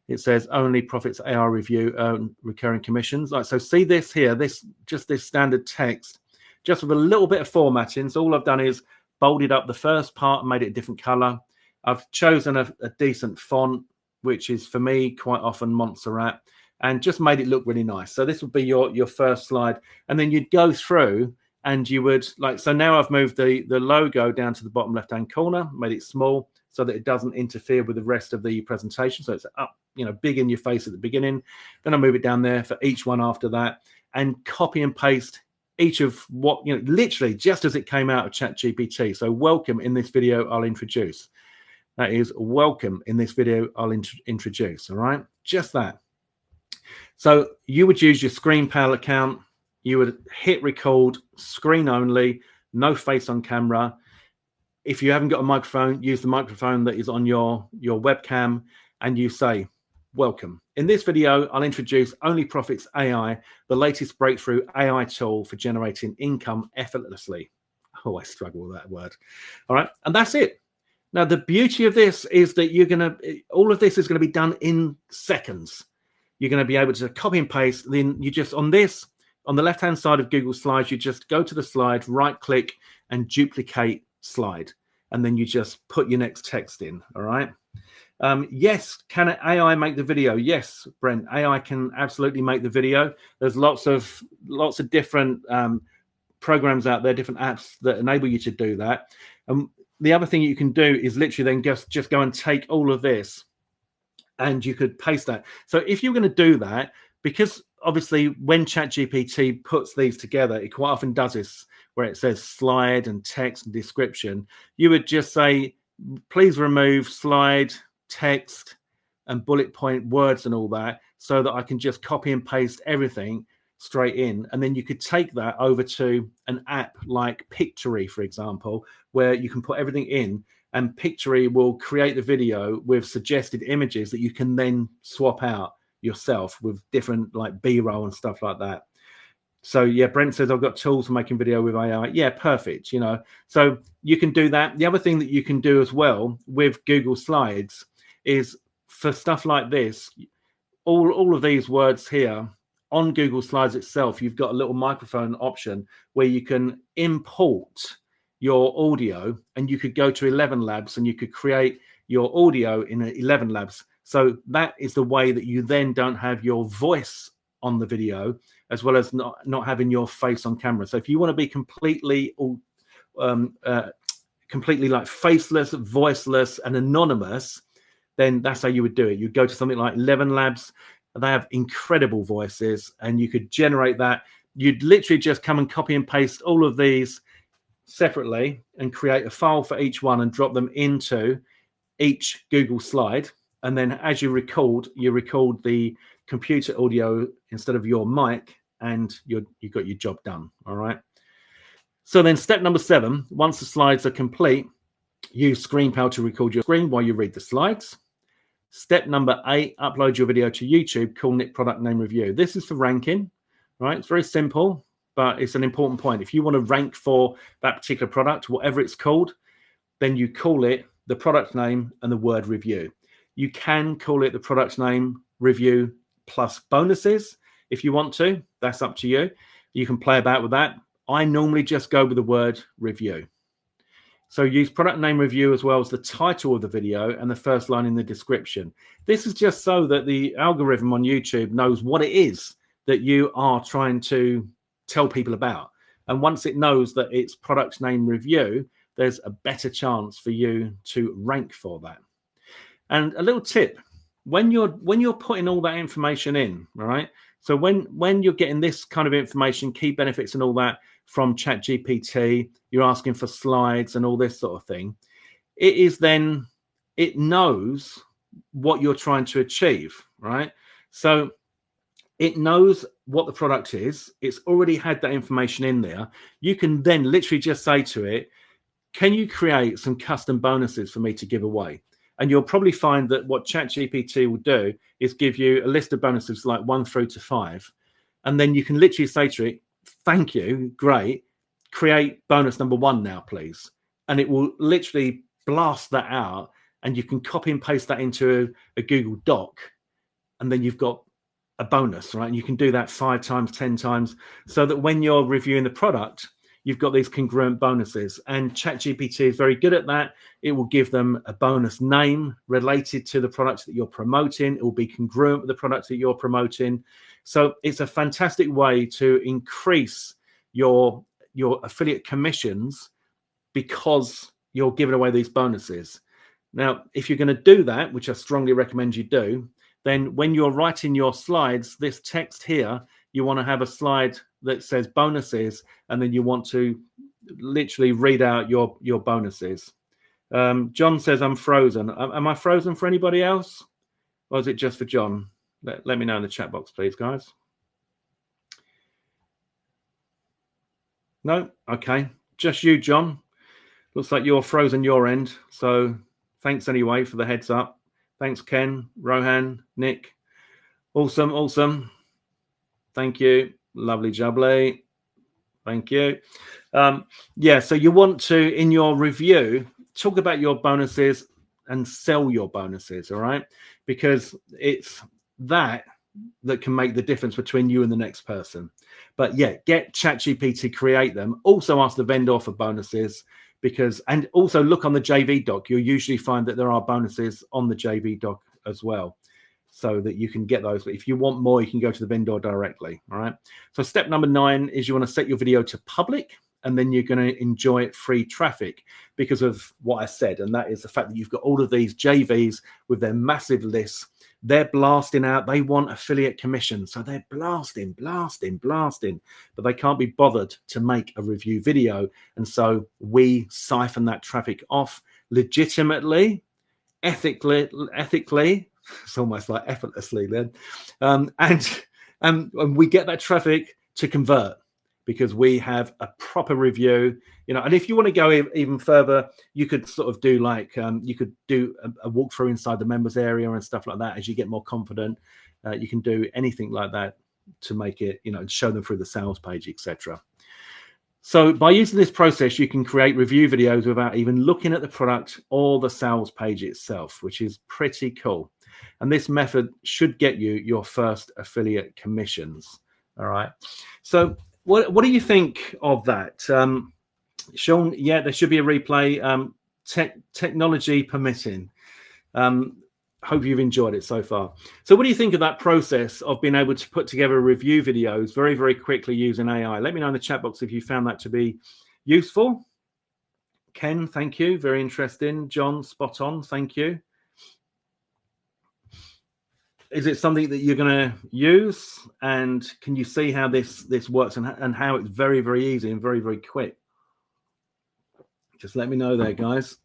It says only Profits AI Review earn recurring commissions. Like, so see this here, this standard text, just with a little bit of formatting. So all I've done is bolded up the first part and made it a different color. I've chosen a decent font, which is for me quite often Montserrat, and just made it look really nice. So this would be your first slide. And then you'd go through and you would so now I've moved the logo down to the bottom left-hand corner, made it small so that it doesn't interfere with the rest of the presentation. So it's up, big in your face at the beginning. Then I move it down there for each one after that and copy and paste each of what, literally just as it came out of ChatGPT. So welcome in this video, I'll introduce. That is welcome in this video, I'll introduce. All right, just that. So you would use your ScreenPal account. You would hit record, screen only, no face on camera. If you haven't got a microphone, use the microphone that is on your webcam, and you say, welcome. In this video, I'll introduce Only Profits AI, the latest breakthrough AI tool for generating income effortlessly. Oh, I struggle with that word. All right, and that's it. Now, the beauty of this is that all of this is going to be done in seconds. You're going to be able to copy and paste. Then you just, on the left-hand side of Google Slides, you just go to the slide, right-click, and duplicate slide. And then you just put your next text in, all right? Yes, can AI make the video? Yes, Brent, AI can absolutely make the video. There's lots of different programs out there, different apps that enable you to do that. The other thing you can do is literally then just go and take all of this and you could paste that. So if you're going to do that, because obviously when ChatGPT puts these together, it quite often does this where it says slide and text and description. You would just say, please remove slide, text, and bullet point words and all that so that I can just copy and paste everything straight in, and then you could take that over to an app like Pictory, for example, where you can put everything in, and Pictory will create the video with suggested images that you can then swap out yourself with different like B-roll and stuff like that. So yeah, Brent says, I've got tools for making video with AI. Yeah, perfect. So you can do that. The other thing that you can do as well with Google Slides is for stuff like this, all of these words here on Google Slides itself, you've got a little microphone option where you can import your audio, and you could go to 11 Labs and you could create your audio in 11 Labs. So that is the way that you then don't have your voice on the video, as well as not having your face on camera. So if you want to be completely like faceless, voiceless, and anonymous, then that's how you would do it. You'd go to something like 11 Labs. They have incredible voices, and you could generate that. You'd literally just come and copy and paste all of these separately and create a file for each one and drop them into each Google slide. And then as you record the computer audio instead of your mic, and you got your job done. All right. So then step number 7, once the slides are complete, use ScreenPal to record your screen while you read the slides. Step number 8, upload your video to YouTube, call Nick Product Name Review. This is for ranking, right? It's very simple, but it's an important point. If you want to rank for that particular product, whatever it's called, then you call it the product name and the word review. You can call it the product name review plus bonuses if you want to. That's up to you. You can play about with that. I normally just go with the word review. So use product name review as well as the title of the video and the first line in the description. This is just so that the algorithm on YouTube knows what it is that you are trying to tell people about. And once it knows that it's product name review, there's a better chance for you to rank for that. And a little tip, when you're putting all that information in, right? So when you're getting this kind of information, key benefits and all that from ChatGPT, you're asking for slides and all this sort of thing, it knows what you're trying to achieve, right? So it knows what the product is. It's already had that information in there. You can then literally just say to it, can you create some custom bonuses for me to give away? And you'll probably find that what ChatGPT will do is give you a list of bonuses like 1 through to 5. And then you can literally say to it, thank you, great, create bonus number 1 now, please. And it will literally blast that out, and you can copy and paste that into a Google Doc. And then you've got a bonus, right? And you can do that 5 times, 10 times, so that when you're reviewing the product, you've got these congruent bonuses. And ChatGPT is very good at that. It will give them a bonus name related to the products that you're promoting. It will be congruent with the products that you're promoting. So it's a fantastic way to increase your affiliate commissions because you're giving away these bonuses. Now, if you're going to do that, which I strongly recommend you do, then when you're writing your slides, this text here, you want to have a slide that says bonuses, and then you want to literally read out your bonuses. John says, I'm frozen. Am I frozen for anybody else? Or is it just for John? Let me know in the chat box, please, guys. No? Okay. Just you, John. Looks like you're frozen your end. So thanks anyway for the heads up. Thanks, Ken, Rohan, Nick. Awesome, awesome. Thank you. Lovely jubbly. Thank you. Yeah, so you want to, in your review, talk about your bonuses and sell your bonuses, all right? Because it's that can make the difference between you and the next person. But yeah, get ChatGPT to create them. Also ask the vendor for bonuses, and also look on the JV doc. You'll usually find that there are bonuses on the JV doc as well, so that you can get those. But if you want more, you can go to the vendor directly. All right. So step number 9 is you want to set your video to public, and then you're going to enjoy free traffic because of what I said. And that is the fact that you've got all of these JVs with their massive lists. They're blasting out. They want affiliate commission. So they're blasting, but they can't be bothered to make a review video. And so we siphon that traffic off legitimately, ethically. It's almost like effortlessly then. And And we get that traffic to convert because we have a proper review, you know. And if you want to go even further, you could sort of do like you could do a walkthrough inside the members area and stuff like that. As you get more confident, you can do anything like that to make it, you know, show them through the sales page, etc. So by using this process, you can create review videos without even looking at the product or the sales page itself, which is pretty cool. And this method should get you your first affiliate commissions. All right. So what do you think of that? Sean, yeah, there should be a replay, technology permitting. Hope you've enjoyed it so far. So what do you think of that process of being able to put together review videos very, very quickly using AI? Let me know in the chat box if you found that to be useful. Ken, thank you. Very interesting. John, spot on. Thank you. Is it something that you're going to use? And can you see how this works and how it's very, very easy and very, very quick? Just let me know there, guys.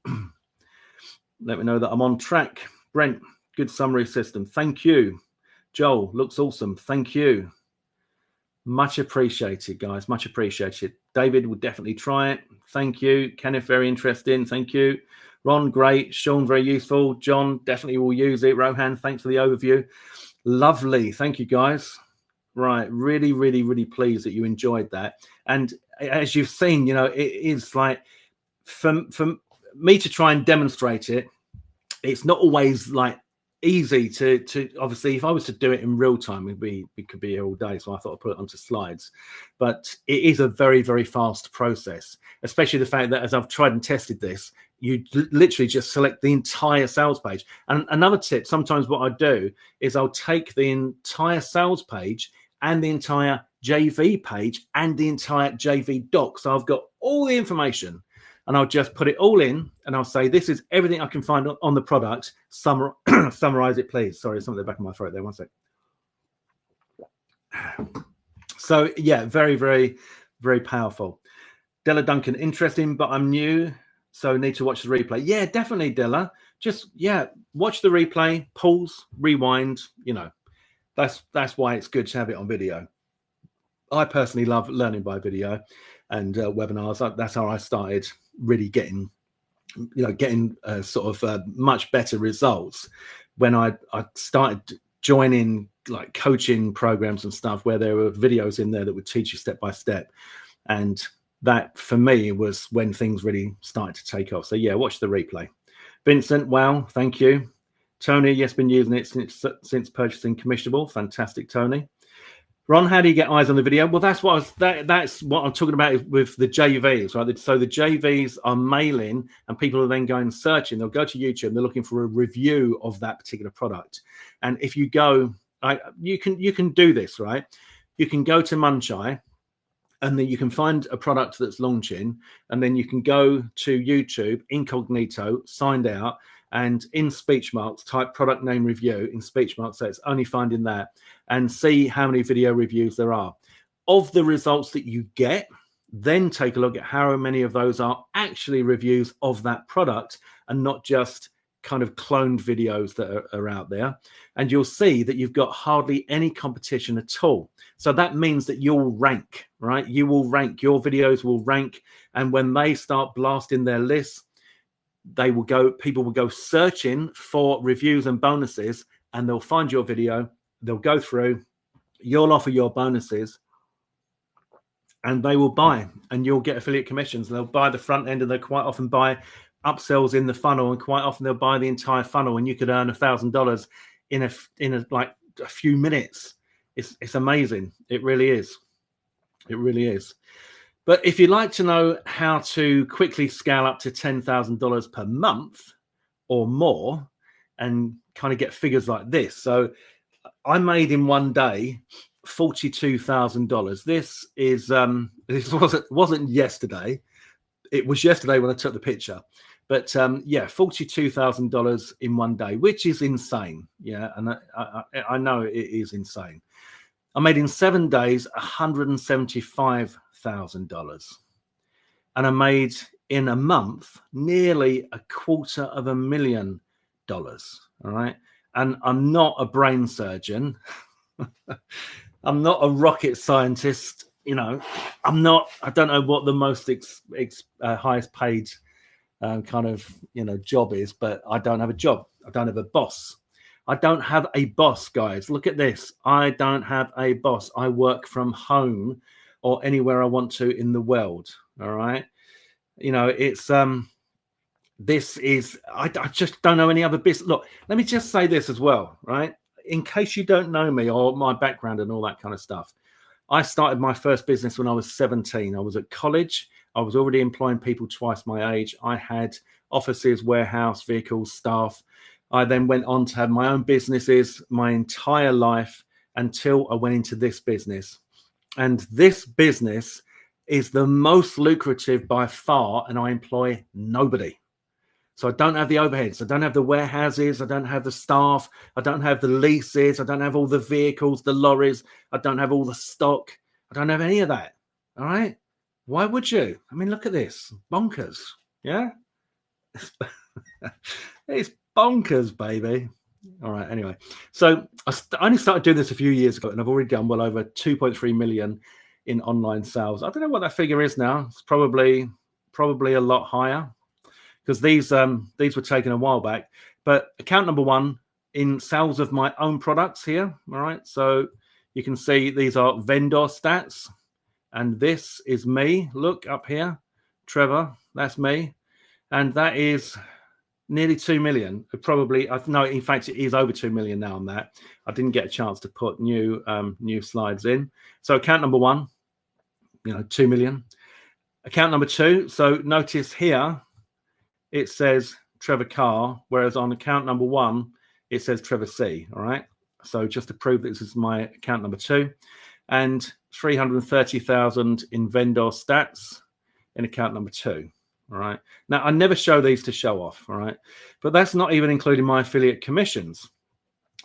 Let me know that I'm on track. Brent, good summary system. Thank you. Joel, looks awesome. Thank you. Much appreciated, guys. Much appreciated. David will definitely try it. Thank you. Kenneth, very interesting. Thank you. Ron, great. Sean, very useful. John, definitely will use it. Rohan, thanks for the overview. Lovely. Thank you, guys. Right. Really, really, really pleased that you enjoyed that. And as you've seen, you know, it is like for me to try and demonstrate it, it's not always like easy to obviously, if I was to do it in real time, we could be here all day. So I thought I'd put it onto slides, but it is a very, very fast process, especially the fact that as I've tried and tested this, you literally just select the entire sales page. And another tip, sometimes what I do is I'll take the entire sales page and the entire JV page and the entire JV doc. So I've got all the information, and I'll just put it all in, and I'll say, this is everything I can find on the product. Summarize it, please. Sorry, something at the back of my throat there. One sec. So, yeah, very, very, very powerful. Della Duncan, interesting, but I'm new, so need to watch the replay. Yeah, definitely, Della. Just, yeah, watch the replay, pause, rewind. You know, that's why it's good to have it on video. I personally love learning by video and webinars. That's how I started really getting sort of much better results when I started joining like coaching programs and stuff where there were videos in there that would teach you step by step. And that for me was when things really started to take off. So yeah, watch the replay. Vincent, wow, thank you. Tony, yes, been using it since purchasing Commissionable. Fantastic, Tony. Ron, how do you get eyes on the video? Well, that's what that's what I'm talking about with the JVs, right? So the JVs are mailing, and people are then going searching. They'll go to YouTube and they're looking for a review of that particular product. And if you go, you can do this, right? You can go to Muncheye, and then you can find a product that's launching, and then you can go to YouTube, incognito, signed out, and in speech marks, type product name review in speech marks, so it's only finding that, and see how many video reviews there are. Of the results that you get, then take a look at how many of those are actually reviews of that product and not just kind of cloned videos that are out there. And you'll see that you've got hardly any competition at all. So that means that you'll rank, right? You will rank, your videos will rank. And when they start blasting their lists, people will go searching for reviews and bonuses, and they'll find your video, they'll go through, you'll offer your bonuses, and they will buy, and you'll get affiliate commissions. They'll buy the front end, and they'll quite often buy upsells in the funnel, and quite often they'll buy the entire funnel, and you could earn $1,000 in a few minutes. It's amazing. It really is. It really is. But if you'd like to know how to quickly scale up to $10,000 per month or more and kind of get figures like this. So I made in one day $42,000. This wasn't yesterday. It was yesterday when I took the picture. But yeah, $42,000 in one day, which is insane. Yeah, and I know it is insane. I made in 7 days $175,000, and I made in a month nearly $250,000. All right, and I'm not a brain surgeon. I'm not a rocket scientist. You know, I don't know what the most highest paid kind of, job is, but I don't have a job. I don't have a boss. I don't have a boss, guys. Look at this. I don't have a boss. I work from home or anywhere I want to in the world. All right. It's this is I just don't know any other business. Look, let me just say this as well, right? In case you don't know me or my background and all that kind of stuff. I started my first business when I was 17. I was at college. I was already employing people twice my age. I had offices, warehouse, vehicles, staff. I then went on to have my own businesses my entire life until I went into this business. And this business is the most lucrative by far, and I employ nobody. So I don't have the overheads. I don't have the warehouses. I don't have the staff. I don't have the leases. I don't have all the vehicles, the lorries. I don't have all the stock. I don't have any of that. All right. Why would you? I mean, look at this. Bonkers. Yeah. It's bonkers, baby. All right. Anyway, so I only started doing this a few years ago, and I've already done well over 2.3 million in online sales. I don't know what that figure is now. It's probably a lot higher, because these were taken a while back. But account number 1 in sales of my own products here. All right. So you can see these are vendor stats. And this is me. Look up here. Trevor, that's me. And that is nearly 2 million. Probably, no, in fact, it is over 2 million now on that. I didn't get a chance to put new slides in. So account number 1, 2 million. Account number 2. So notice here, it says Trevor Carr, whereas on account number 1, it says Trevor C. All right. So just to prove that this is my account number 2, and 330,000 in vendor stats in account number 2. All right. Now, I never show these to show off. All right. But that's not even including my affiliate commissions.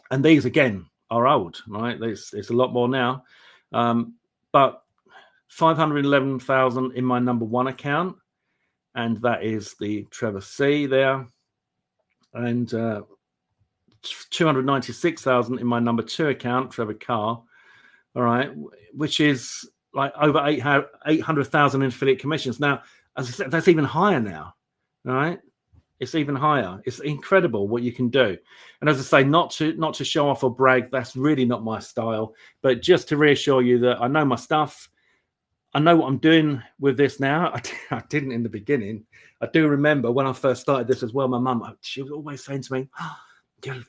And these, again, are old. Right. It's a lot more now. But 511,000 in my number 1 account. And that is the Trevor C there. And 296,000 in my number 2 account, Trevor Carr. All right. Which is like over 800,000 in affiliate commissions. Now, as I said, that's even higher now. All right. It's even higher. It's incredible what you can do. And as I say, not to show off or brag, that's really not my style. But just to reassure you that I know my stuff. I know what I'm doing with this now. I didn't in the beginning. I do remember when I first started this as well, my mum, she was always saying to me, oh,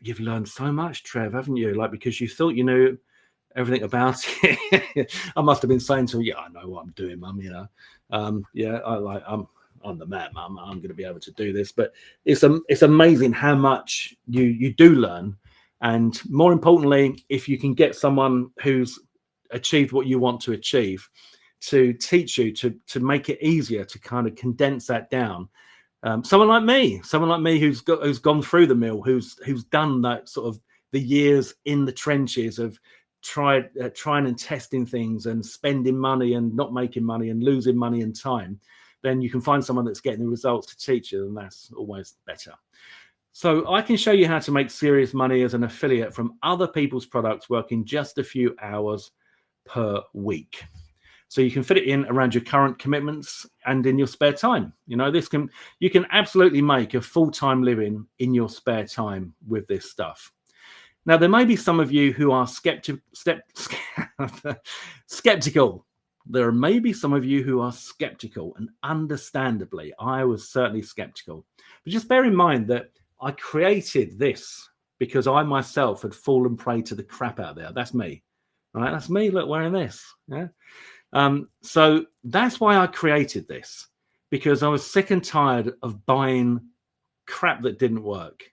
you've learned so much, Trev, haven't you? Like, because you thought you knew everything about it. I must have been saying to her, yeah, I know what I'm doing, Mum, I'm the man, Mum. I'm going to be able to do this. But it's amazing how much you do learn. And more importantly, if you can get someone who's achieved what you want to achieve to teach you, to make it easier, to kind of condense that down. Someone like me who's gone through the mill, who's done that sort of the years in the trenches of trying and testing things and spending money and not making money and losing money and time, then you can find someone that's getting the results to teach you, and that's always better. So I can show you how to make serious money as an affiliate from other people's products, working just a few hours per week. So you can fit it in around your current commitments and in your spare time. You can absolutely make a full-time living in your spare time with this stuff. Now, there may be some of you who are skeptical. There may be some of you who are skeptical, and understandably, I was certainly skeptical. But just bear in mind that I created this because I myself had fallen prey to the crap out there. That's me. All right, that's me. Look, wearing this. Yeah. So that's why I created this, because I was sick and tired of buying crap that didn't work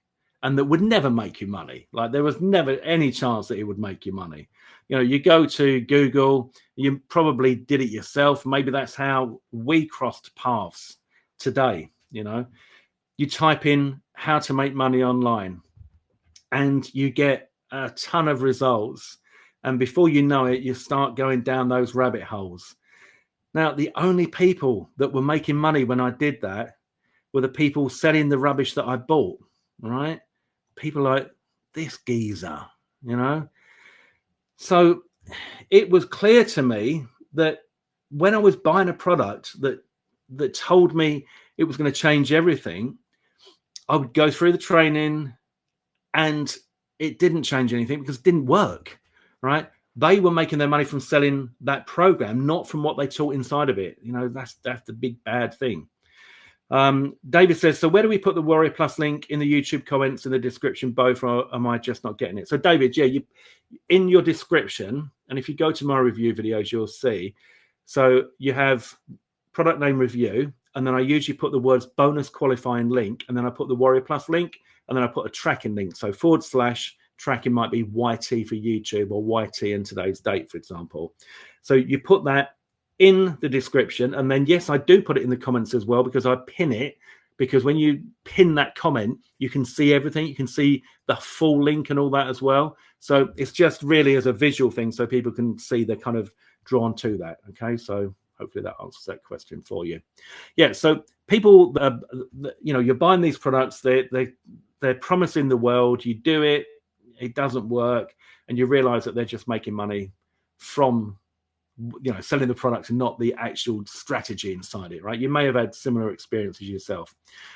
and that would never make you money. Like, there was never any chance that it would make you money. You go to Google, you probably did it yourself. Maybe that's how we crossed paths today. You type in how to make money online and you get a ton of results. And before you know it, you start going down those rabbit holes. Now, the only people that were making money when I did that were the people selling the rubbish that I bought, right? People like this geezer, So it was clear to me that when I was buying a product that told me it was going to change everything, I would go through the training and it didn't change anything because it didn't work, right? They were making their money from selling that program, not from what they taught inside of it. You know, that's the big bad thing. David says, so where do we put the Warrior Plus link? In the YouTube comments, in the description, both, or am I just not getting it? So David, yeah, you in your description, and if you go to my review videos, you'll see. So you have product name review, and then I usually put the words bonus qualifying link, and then I put the Warrior Plus link, and then I put a tracking link. So / tracking might be YT for YouTube or YT in today's date, for example. So you put that in the description, and then yes, I do put it in the comments as well, because I pin it, because when you pin that comment, you can see everything. You can see the full link and all that as well. So it's just really as a visual thing, so people can see they're kind of drawn to that. Okay, so hopefully that answers that question for you. Yeah, so people, you know, you're buying these products, they're promising the world, you do it, it doesn't work, and you realize that they're just making money from, you know, selling the product and not the actual strategy inside it, right? You may have had similar experiences yourself.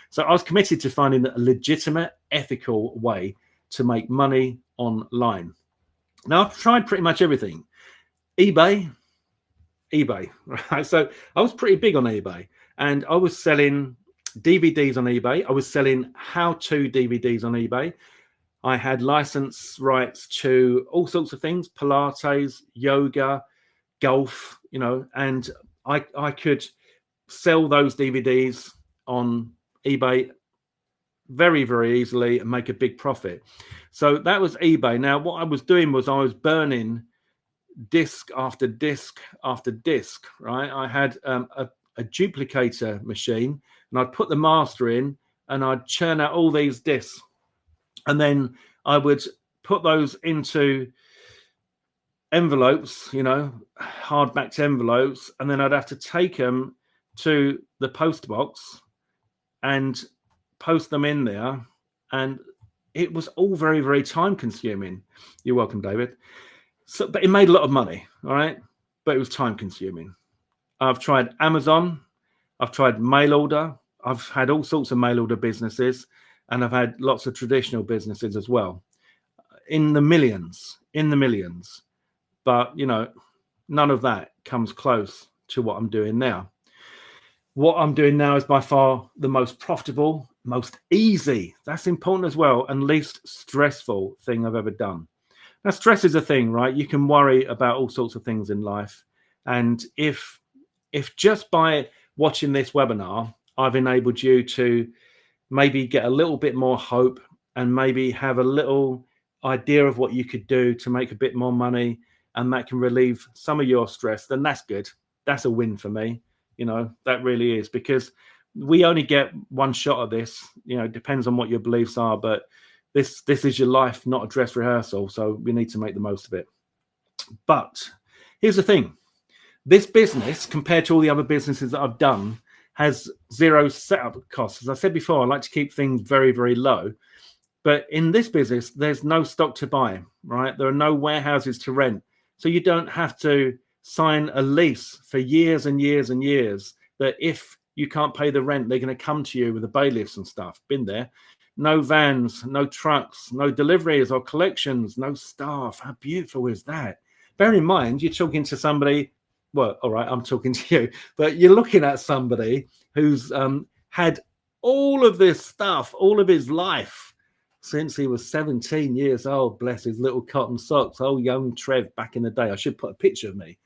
So I was committed to finding a legitimate, ethical way to make money online. Now, I've tried pretty much everything. eBay, right? So I was pretty big on eBay, and I was selling DVDs on eBay. I was selling how-to DVDs on eBay. I had license rights to all sorts of things, Pilates, yoga, golf, you know, and I could sell those DVDs on eBay very, very easily and make a big profit. So that was eBay. Now, what I was doing was I was burning disc after disc after disc, right? I had a duplicator machine, and I'd put the master in and I'd churn out all these discs, and then I would put those into envelopes, you know, hard-backed envelopes, and then I'd have to take them to the post box and post them in there, and it was all very, very time-consuming. You're welcome, David. So, but it made a lot of money, all right, but it was time-consuming. I've tried Amazon, I've tried mail order, I've had all sorts of mail order businesses, and I've had lots of traditional businesses as well, in the millions. But, you know, none of that comes close to what I'm doing now. What I'm doing now is by far the most profitable, most easy, that's important as well, and least stressful thing I've ever done. Now, stress is a thing, right? You can worry about all sorts of things in life. And if just by watching this webinar, I've enabled you to maybe get a little bit more hope and maybe have a little idea of what you could do to make a bit more money, and that can relieve some of your stress, then that's good. That's a win for me. You know, that really is, because we only get one shot at this. You know, it depends on what your beliefs are, but this is your life, not a dress rehearsal. So we need to make the most of it. But here's the thing. This business, compared to all the other businesses that I've done, has zero setup costs. As I said before, I like to keep things very, very low. But in this business, there's no stock to buy, right? There are no warehouses to rent. So you don't have to sign a lease for years and years and years that if you can't pay the rent, they're going to come to you with the bailiffs and stuff. Been there. No vans, no trucks, no deliveries or collections, no staff. How beautiful is that? Bear in mind, you're talking to somebody, well, all right, I'm talking to you, but you're looking at somebody who's had all of this stuff, all of his life, since he was 17 years old, bless his little cotton socks. Oh, young Trev back in the day. I should put a picture of me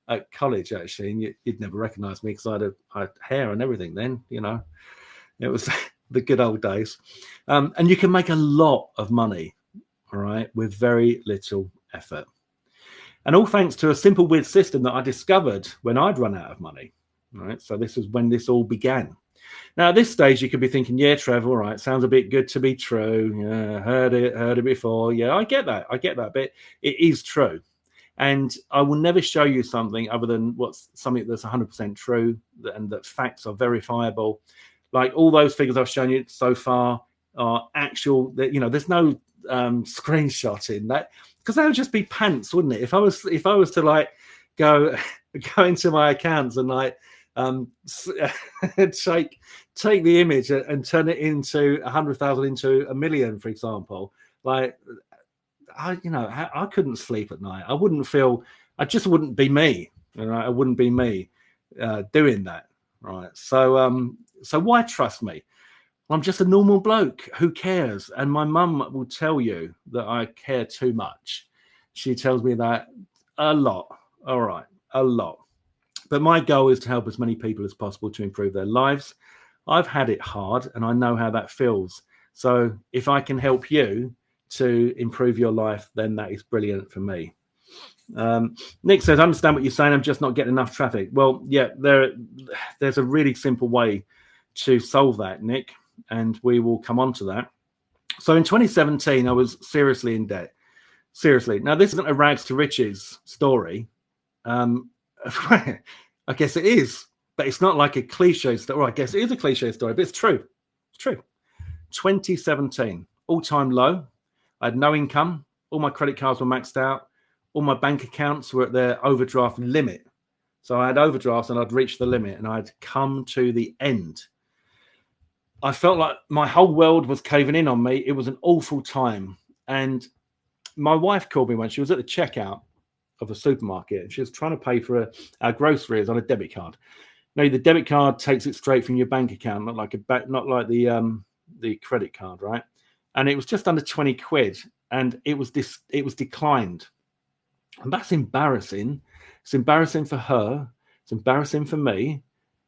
at college, actually, and you'd never recognize me because I had hair and everything then, you know. It was the good old days. And you can make a lot of money, all right, with very little effort. And all thanks to a simple, weird system that I discovered when I'd run out of money, right? So this is when this all began. Now, at this stage, you could be thinking, yeah, Trev, all right, sounds a bit good to be true. Yeah, heard it before. Yeah, I get that, but it is true. And I will never show you something other than something that's 100% true and that facts are verifiable. Like all those figures I've shown you so far are actual, you know, there's no screenshot in that, because that would just be pants, wouldn't it? If I was to like go into my accounts and like take the image and turn it into 100,000 into 1 million, for example, like I couldn't sleep at night. I just wouldn't be me. Right? I wouldn't be me doing that. Right. So why trust me? I'm just a normal bloke. Who cares? And my mum will tell you that I care too much. She tells me that a lot. All right, a lot. But my goal is to help as many people as possible to improve their lives. I've had it hard and I know how that feels. So if I can help you to improve your life, then that is brilliant for me. Nick says, I understand what you're saying. I'm just not getting enough traffic. Well, yeah, there's a really simple way to solve that, Nick, and we will come on to that. So in 2017, I was seriously in debt. Seriously. Now, this isn't a rags to riches story. I guess it is, but it's not like a cliche story. Well, I guess it is a cliche story, but it's true. It's true. 2017, all-time low. I had no income. All my credit cards were maxed out. All my bank accounts were at their overdraft limit. So I had overdrafts and I'd reached the limit and I'd come to the end. I felt like my whole world was caving in on me. It was an awful time. And my wife called me when she was at the checkout of a supermarket and she was trying to pay for our groceries on a debit card. Now, the debit card takes it straight from your bank account, not like the credit card, right? And it was just under 20 quid and it was declined. And that's embarrassing. It's embarrassing for her. It's embarrassing for me.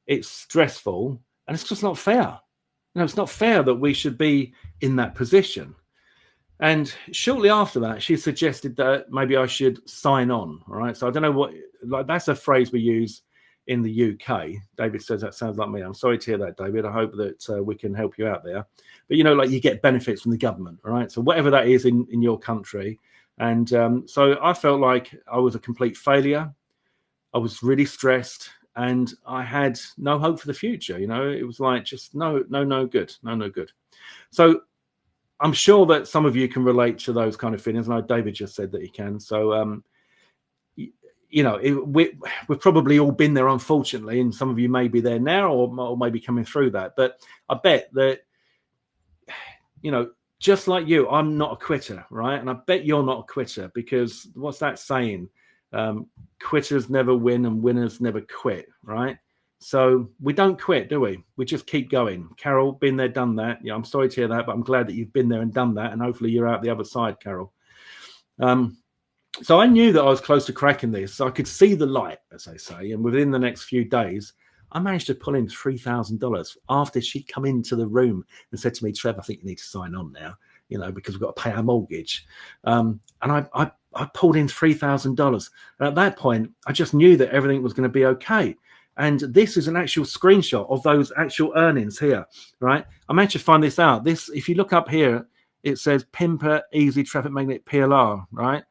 It's stressful and it's just not fair. It's not fair that we should be in that position. And shortly after that, she suggested that maybe I should sign on. All right. So I don't know that's a phrase we use in the UK. David says that sounds like me. I'm sorry to hear that, David. I hope that we can help you out there. But, like you get benefits from the government. All right. So whatever that is in your country. And so I felt like I was a complete failure. I was really stressed and I had no hope for the future. It was like just no good. So I'm sure that some of you can relate to those kind of feelings. I know David just said that he can. So, we've probably all been there, unfortunately, and some of you may be there now or maybe coming through that. But I bet that, just like you, I'm not a quitter, right? And I bet you're not a quitter because what's that saying? Quitters never win and winners never quit, right? So we don't quit, do we? We just keep going. Carol, been there, done that. Yeah, I'm sorry to hear that, but I'm glad that you've been there and done that. And hopefully you're out the other side, Carol. So I knew that I was close to cracking this. So I could see the light, as they say. And within the next few days, I managed to pull in $3,000 after she'd come into the room and said to me, Trev, I think you need to sign on now, because we've got to pay our mortgage. And I pulled in $3,000. And at that point, I just knew that everything was going to be okay. And this is an actual screenshot of those actual earnings here, right? I managed to find this out. If you look up here, it says Pimper Easy Traffic Magnet PLR, right?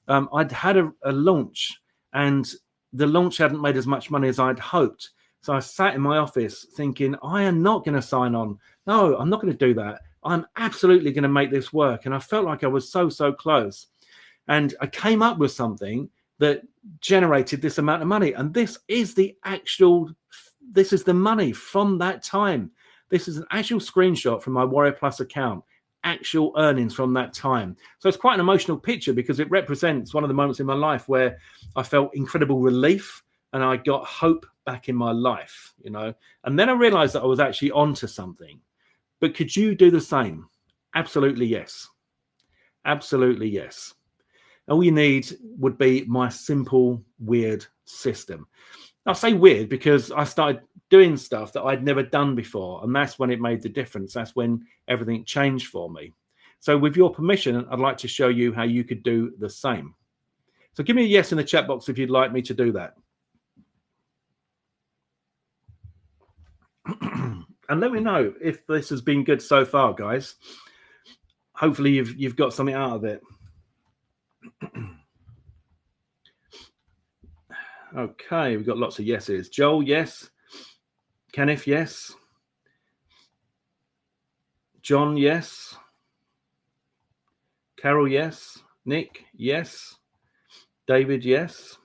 I'd had a launch and the launch hadn't made as much money as I'd hoped. So I sat in my office thinking, I am not going to sign on. No, I'm not going to do that. I'm absolutely going to make this work. And I felt like I was so close. And I came up with something that generated this amount of money. And this is the money from that time. This is an actual screenshot from my Warrior Plus account, actual earnings from that time. So it's quite an emotional picture because it represents one of the moments in my life where I felt incredible relief and I got hope back in my life, and then I realized that I was actually onto something. But could you do the same? Absolutely yes. Absolutely yes. All you need would be my simple, weird system. I say weird because I started doing stuff that I'd never done before. And that's when it made the difference. That's when everything changed for me. So with your permission, I'd like to show you how you could do the same. So give me a yes in the chat box if you'd like me to do that. And let me know if this has been good so far, guys. Hopefully you've got something out of it. Okay, we've got lots of yeses. Joel, yes. Kenneth, yes. John, yes. Carol, yes. Nick, yes. David, yes.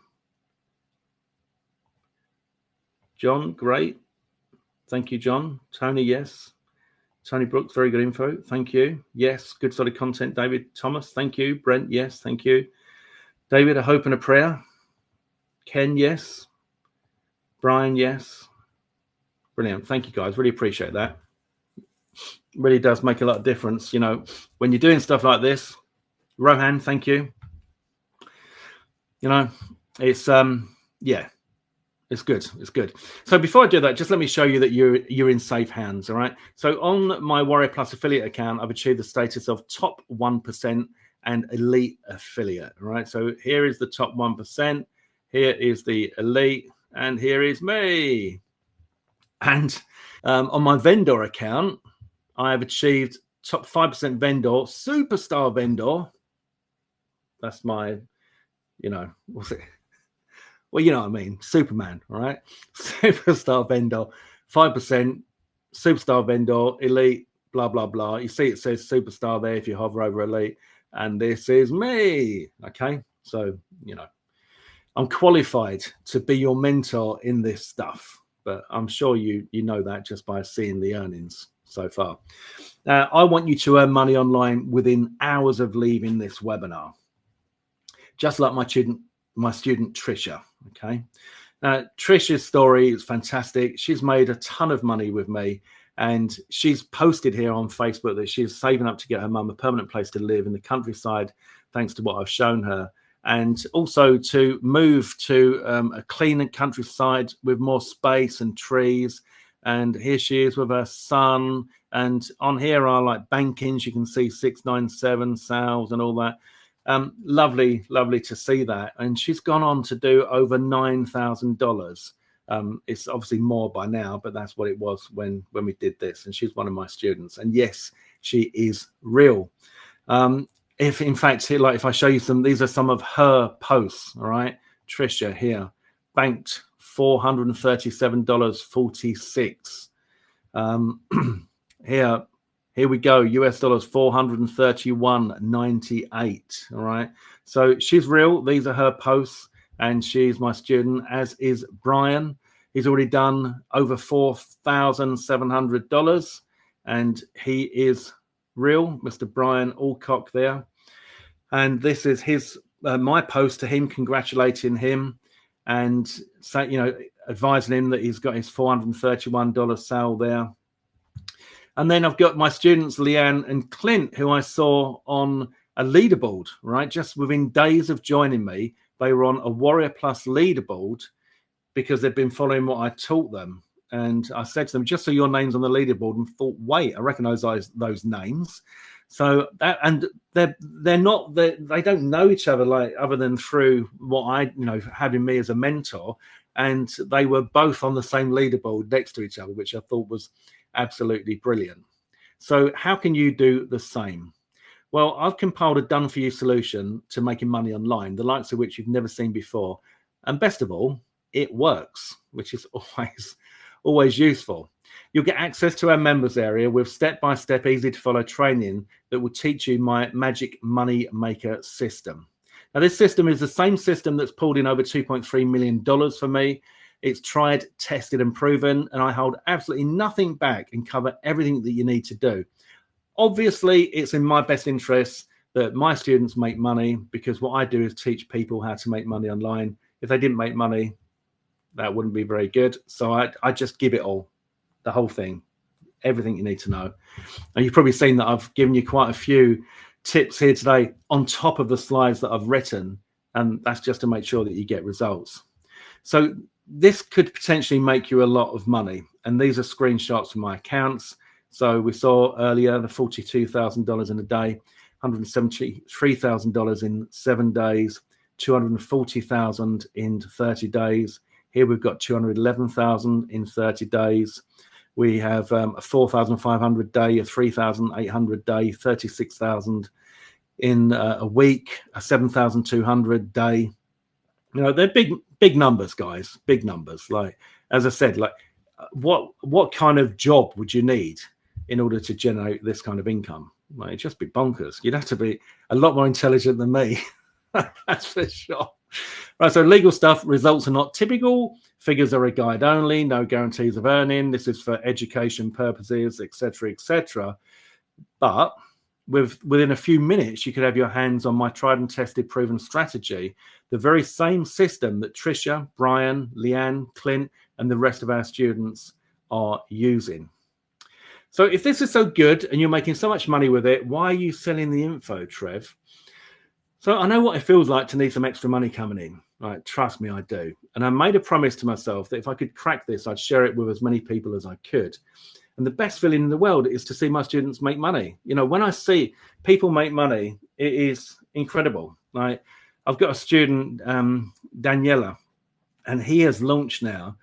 John, great. Thank you, John. Tony, yes. Tony Brooks, very good info. Thank you. Yes, good solid content. David Thomas, thank you. Brent, yes, thank you. David, a hope and a prayer. Ken, yes. Brian, yes. Brilliant. Thank you, guys. Really appreciate that. Really does make a lot of difference, you know, when you're doing stuff like this. Rohan, thank you. You know, it's yeah, it's good. It's good. So before I do that, just let me show you that you're in safe hands. All right. So on my Warrior Plus affiliate account, I've achieved the status of top 1% and elite affiliate. All right. So here is the top 1%. Here is the elite, and here is me. And on my vendor account, I have achieved top 5% vendor, superstar vendor. That's my, you know, what's it? Well, you know what I mean. Superman, all right? Superstar vendor, 5%, superstar vendor, elite, blah, blah, blah. You see it says superstar there if you hover over elite. And this is me, okay? So, you know, I'm qualified to be your mentor in this stuff. But I'm sure you know that just by seeing the earnings so far. I want you to earn money online within hours of leaving this webinar. Just like my student Trisha. Okay. Now, Trisha's story is fantastic. She's made a ton of money with me, and she's posted here on Facebook that she's saving up to get her mum a permanent place to live in the countryside, thanks to what I've shown her, and also to move to a cleaner countryside with more space and trees. And here she is with her son. And on here are like bankings. You can see 697 sales and all that. Lovely to see that. And she's gone on to do over $9,000. It's obviously more by now, but that's what it was when we did this. And she's one of my students. And yes, she is real. If in fact, like if I show you these are some of her posts. All right, Trisha here, banked $437.46. Here we go, US dollars, $431.98. All right. So she's real. These are her posts, and she's my student, as is Brian. He's already done over $4,700, and he is real, Mr. Brian Alcock there. And this is his my post to him, congratulating him and say, you know, advising him that he's got his $431 sale there. And then I've got my students, Leanne and Clint, who I saw on a leaderboard, right? Just within days of joining me, they were on a Warrior Plus leaderboard because they've been following what I taught them. And I said to them, just so your name's on the leaderboard, and thought, wait, I recognize those names. So that, and they don't know each other, like, other than through what I, you know, having me as a mentor. And they were both on the same leaderboard next to each other, which I thought was absolutely brilliant. So how can you do the same? Well, I've compiled a done for you solution to making money online, the likes of which you've never seen before. And best of all, it works, which is always useful. You'll get access to our members area with step-by-step, easy-to-follow training that will teach you my Magic Money Maker system. Now, this system is the same system that's pulled in over $2.3 million for me. It's tried, tested, and proven, and I hold absolutely nothing back and cover everything that you need to do. Obviously, it's in my best interest that my students make money, because what I do is teach people how to make money online. If they didn't make money, that wouldn't be very good. So I just give it all. The whole thing, everything you need to know. And you've probably seen that I've given you quite a few tips here today on top of the slides that I've written, and that's just to make sure that you get results. So this could potentially make you a lot of money, and these are screenshots from my accounts. So we saw earlier the $42,000 in a day, $173,000 in 7 days, $240,000 in 30 days. Here we've got $211,000 in 30 days. We have a 4,500 day, a 3,800 day, 36,000 in a week, a 7,200 day. You know, they're big numbers, guys, big numbers. Like, as I said, like what kind of job would you need in order to generate this kind of income? Like, it'd just be bonkers. You'd have to be a lot more intelligent than me. That's for sure. Right, so legal stuff, results are not typical. Figures are a guide only, no guarantees of earning. This is for education purposes, etc., etc. But within a few minutes, you could have your hands on my tried and tested, proven strategy, the very same system that Trisha, Brian, Leanne, Clint, and the rest of our students are using. So if this is so good and you're making so much money with it, why are you selling the info, Trev? So I know what it feels like to need some extra money coming in. Right, trust me, I do. And I made a promise to myself that if I could crack this, I'd share it with as many people as I could. And the best feeling in the world is to see my students make money. You know, when I see people make money, it is incredible. Like, I've got a student, Daniela, and he has launched now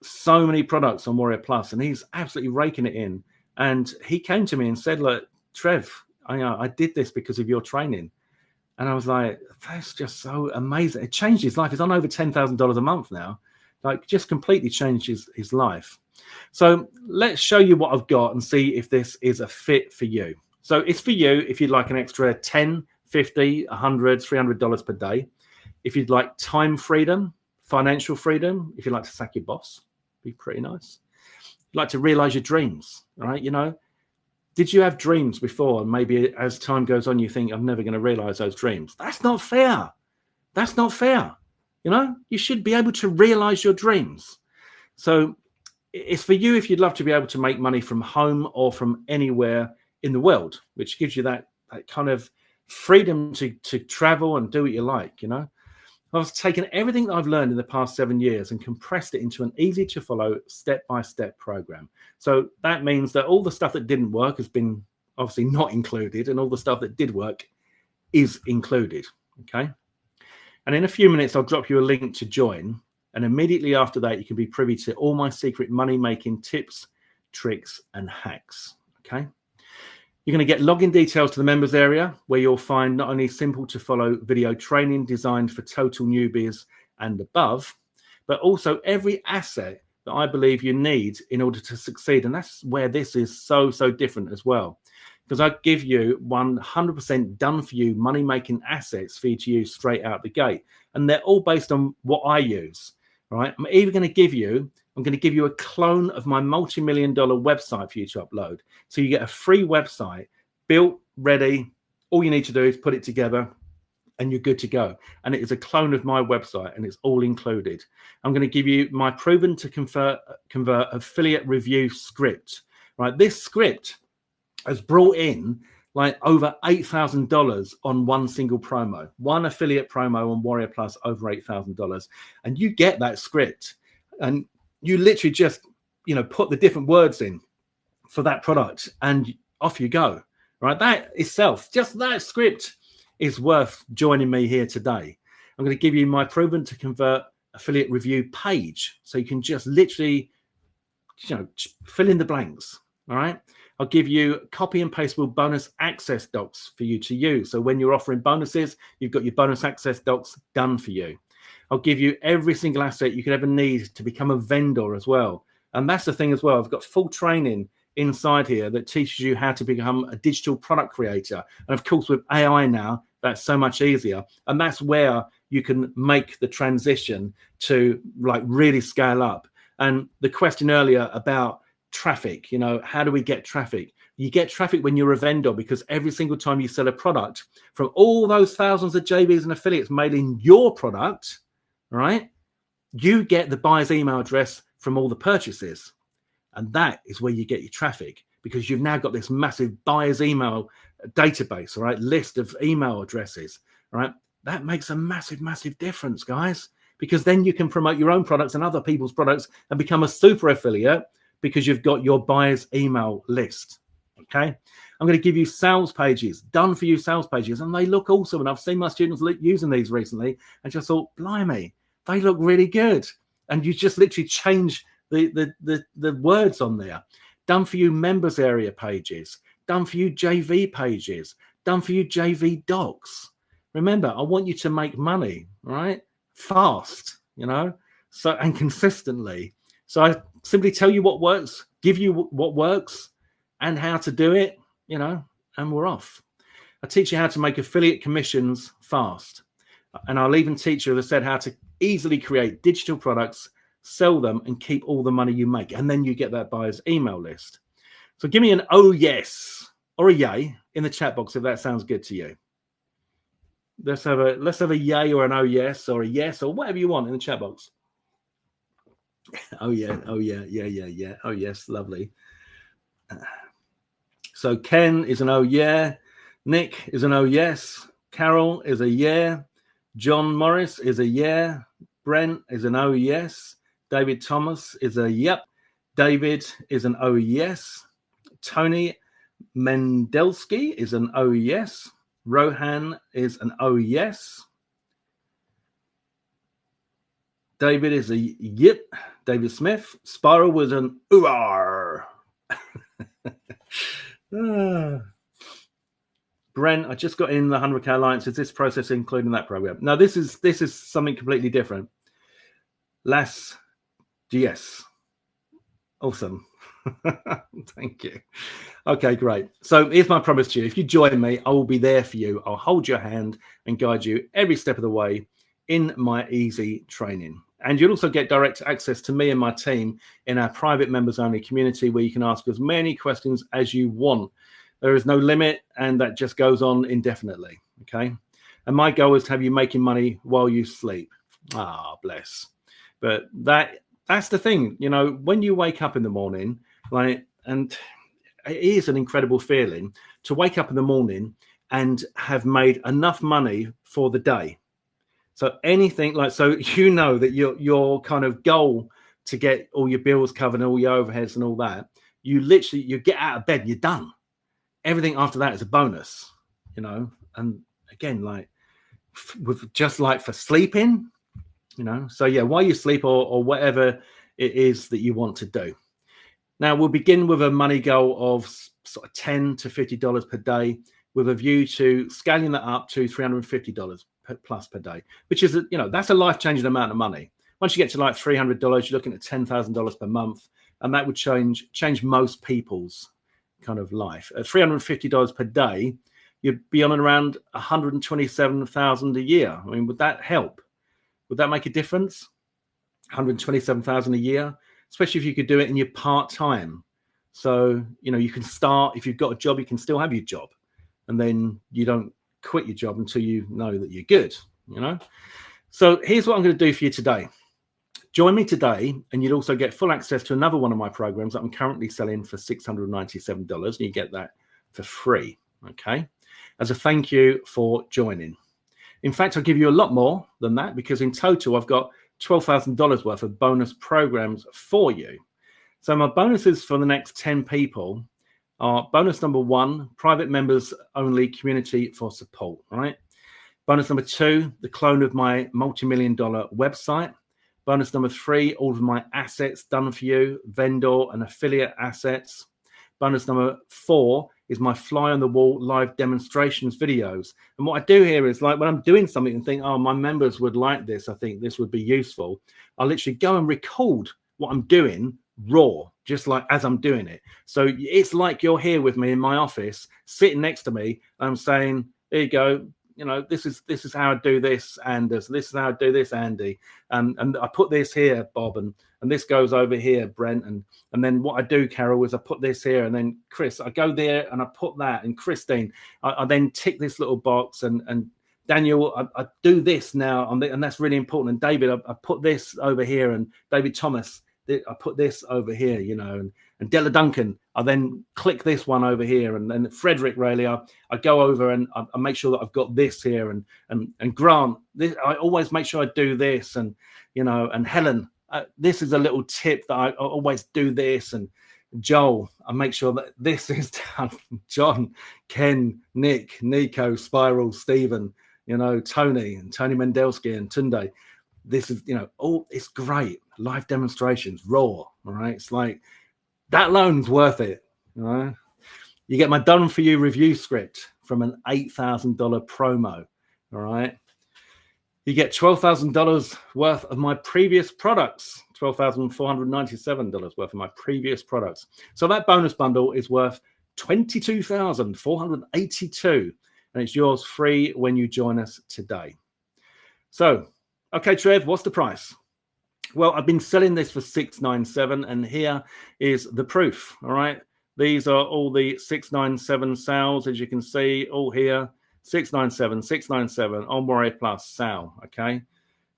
so many products on Warrior Plus, and he's absolutely raking it in. And he came to me and said, look, Trev, I did this because of your training. And I was like, that's just so amazing. It changed his life. He's on over $10,000 a month now. Like, just completely changed his life. So let's show you what I've got and see if this is a fit for you. So it's for you if you'd like an extra $10, $50, $100, $300 per day. If you'd like time freedom, financial freedom, if you'd like to sack your boss, be pretty nice. You'd like to realize your dreams, right? You know, did you have dreams before? And maybe as time goes on, you think, I'm never going to realize those dreams. That's not fair. That's not fair. You know, you should be able to realize your dreams. So it's for you if you'd love to be able to make money from home or from anywhere in the world, which gives you that kind of freedom to travel and do what you like, you know. I've taken everything that I've learned in the past 7 years and compressed it into an easy to follow step-by-step program. So that means that all the stuff that didn't work has been obviously not included, and all the stuff that did work is included, okay? And in a few minutes, I'll drop you a link to join. And immediately after that, you can be privy to all my secret money-making tips, tricks, and hacks, okay? You're going to get login details to the members area, where you'll find not only simple to follow video training designed for total newbies and above, but also every asset that I believe you need in order to succeed. And that's where this is so different as well. Because I give you 100% done for you money-making assets for you to use straight out the gate. And they're all based on what I use, right? I'm going to give you a clone of my multi-million-dollar website for you to upload. So you get a free website built, ready. All you need to do is put it together and you're good to go. And it is a clone of my website and it's all included. I'm going to give you my proven to convert affiliate review script, right? This script has brought in like over $8,000 on one single promo, one affiliate promo on Warrior Plus, over $8,000. And you get that script and you literally just, you know, put the different words in for that product and off you go, right? That itself, just that script is worth joining me here today. I'm going to give you my proven to convert affiliate review page. So you can just literally, you know, fill in the blanks, all right? I'll give you copy and pastable bonus access docs for you to use. So when you're offering bonuses, you've got your bonus access docs done for you. I'll give you every single asset you could ever need to become a vendor as well. And that's the thing as well. I've got full training inside here that teaches you how to become a digital product creator. And of course, with AI now, that's so much easier. And that's where you can make the transition to like really scale up. And the question earlier about traffic, you know, how do we get traffic? You get traffic when you're a vendor, because every single time you sell a product, from all those thousands of JVs and affiliates mailing your product, right, you get the buyer's email address from all the purchases. And that is where you get your traffic, because you've now got this massive buyer's email database, all right, list of email addresses, all right? That makes a massive difference, guys, because then you can promote your own products and other people's products and become a super affiliate because you've got your buyer's email list, okay? I'm going to give you sales pages, done for you sales pages, and they look awesome. And I've seen my students using these recently and just thought, blimey, they look really good. And you just literally change the words on there. Done for you members area pages, done for you JV pages, done for you JV docs. Remember, I want you to make money, right? Fast, you know, so, and consistently. So I simply tell you what works, give you what works and how to do it. and we're off. I teach you how to make affiliate commissions fast. And I'll even teach you, as I said, how to easily create digital products, sell them, and keep all the money you make. And then you get that buyer's email list. So give me an oh yes or a yay in the chat box if that sounds good to you. Let's have a yay or an oh yes or a yes or whatever you want in the chat box. Oh yeah, oh yeah, yeah. Oh yes, lovely. So Ken is an oh yeah, Nick is an oh yes, Carol is a yeah, John Morris is a yeah, Brent is an oh yes, David Thomas is a yep, David is an oh yes, Tony Mendelsky is an oh yes, Rohan is an oh yes, David is a yep, David Smith, Spiral was an ooh-ar. Brent, I just got in the 100K Alliance. Is this process including that program? No, this is something completely different. Las GS. Awesome. Thank you. Okay, great. So here's my promise to you. If you join me, I will be there for you. I'll hold your hand and guide you every step of the way in my easy training. And you'll also get direct access to me and my team in our private members only community where you can ask as many questions as you want. There is no limit, and that just goes on indefinitely. Okay. And my goal is to have you making money while you sleep. Ah, bless. But that's the thing, when you wake up in the morning, and it is an incredible feeling to wake up in the morning and have made enough money for the day. So anything that your kind of goal to get all your bills covered and all your overheads and all that, you get out of bed and you're done. Everything after that is a bonus, and again, just like for sleeping, so yeah, while you sleep or whatever it is that you want to do. Now we'll begin with a money goal of sort of $10 to $50 per day with a view to scaling that up to $350 plus per day, which is, that's a life-changing amount of money. Once you get to like $300, you're looking at $10,000 per month, and that would change most people's kind of life. At $350 per day, you'd be on around $127,000 a year. I mean, would that help? Would that make a difference? $127,000 a year, especially if you could do it in your part-time. So, you can start, if you've got a job, you can still have your job, and then you don't quit your job until you know that you're good, So here's what I'm going to do for you today. Join me today, and you'll also get full access to another one of my programs that I'm currently selling for $697, and you get that for free, okay? As a thank you for joining. In fact, I'll give you a lot more than that, because in total, I've got $12,000 worth of bonus programs for you. So my bonuses for the next 10 people are bonus number 1, private members only community for support, right? Bonus number 2, the clone of my multi-million-dollar website. Bonus number 3, all of my assets done for you, vendor and affiliate assets. Bonus number 4 is my fly on the wall live demonstrations videos. And what I do here is, like, when I'm doing something and think, oh, my members would like this, I think this would be useful, I'll literally go and record what I'm doing raw, just like as I'm doing it. So it's like you're here with me in my office, sitting next to me. I'm saying, there you go. This is how I do this, Anders. This is how I do this, Andy. And I put this here, Bob, and this goes over here, Brent. And then what I do, Carol, is I put this here, and then Chris, I go there and I put that, and Christine, I then tick this little box, and Daniel, I do this now, and that's really important. And David, I put this over here, and David Thomas, I put this over here, and Della Duncan, I then click this one over here, and then Frederick Rayleigh, I go over and I make sure that I've got this here, and Grant, this, I always make sure I do this, and and Helen, this is a little tip that I always do this, and Joel, I make sure that this is done. John, Ken, Nick, Nico, Spiral, Stephen, Tony Mendelsky and Tunde. This is, it's great. Live demonstrations, raw. All right. It's like that alone's worth it. All right. You get my done for you review script from an $8,000 promo. All right. You get $12,000 worth of my previous products, $12,497 worth of my previous products. So that bonus bundle is worth 22,482, and it's yours free when you join us today. So, okay, Trev, what's the price? Well, I've been selling this for $697, and here is the proof. All right, these are all the 697 sales, as you can see, all here. 697, 697 on Warrior Plus sale. Okay,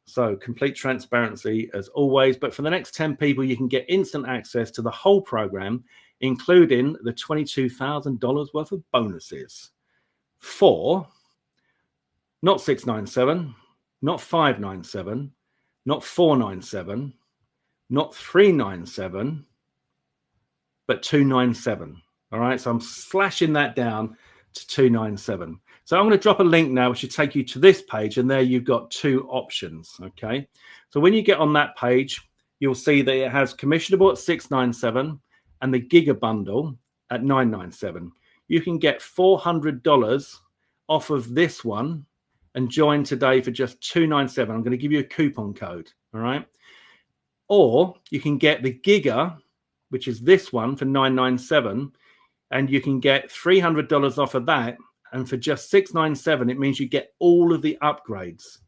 so complete transparency as always. But for the next 10 people, you can get instant access to the whole program, including the $22,000 worth of bonuses for not 697, not 597, not 497, not 397, but 297. All right, so I'm slashing that down to 297. So I'm going to drop a link now, which should take you to this page, and there you've got two options. Okay, so when you get on that page, you'll see that it has commissionable at 697 and the Giga Bundle at 997. You can get $400 off of this one and join today for just $297. I'm going to give you a coupon code. All right, or you can get the Giga, which is this one, for $997, and you can get $300 off of that. And for just $697, it means you get all of the upgrades.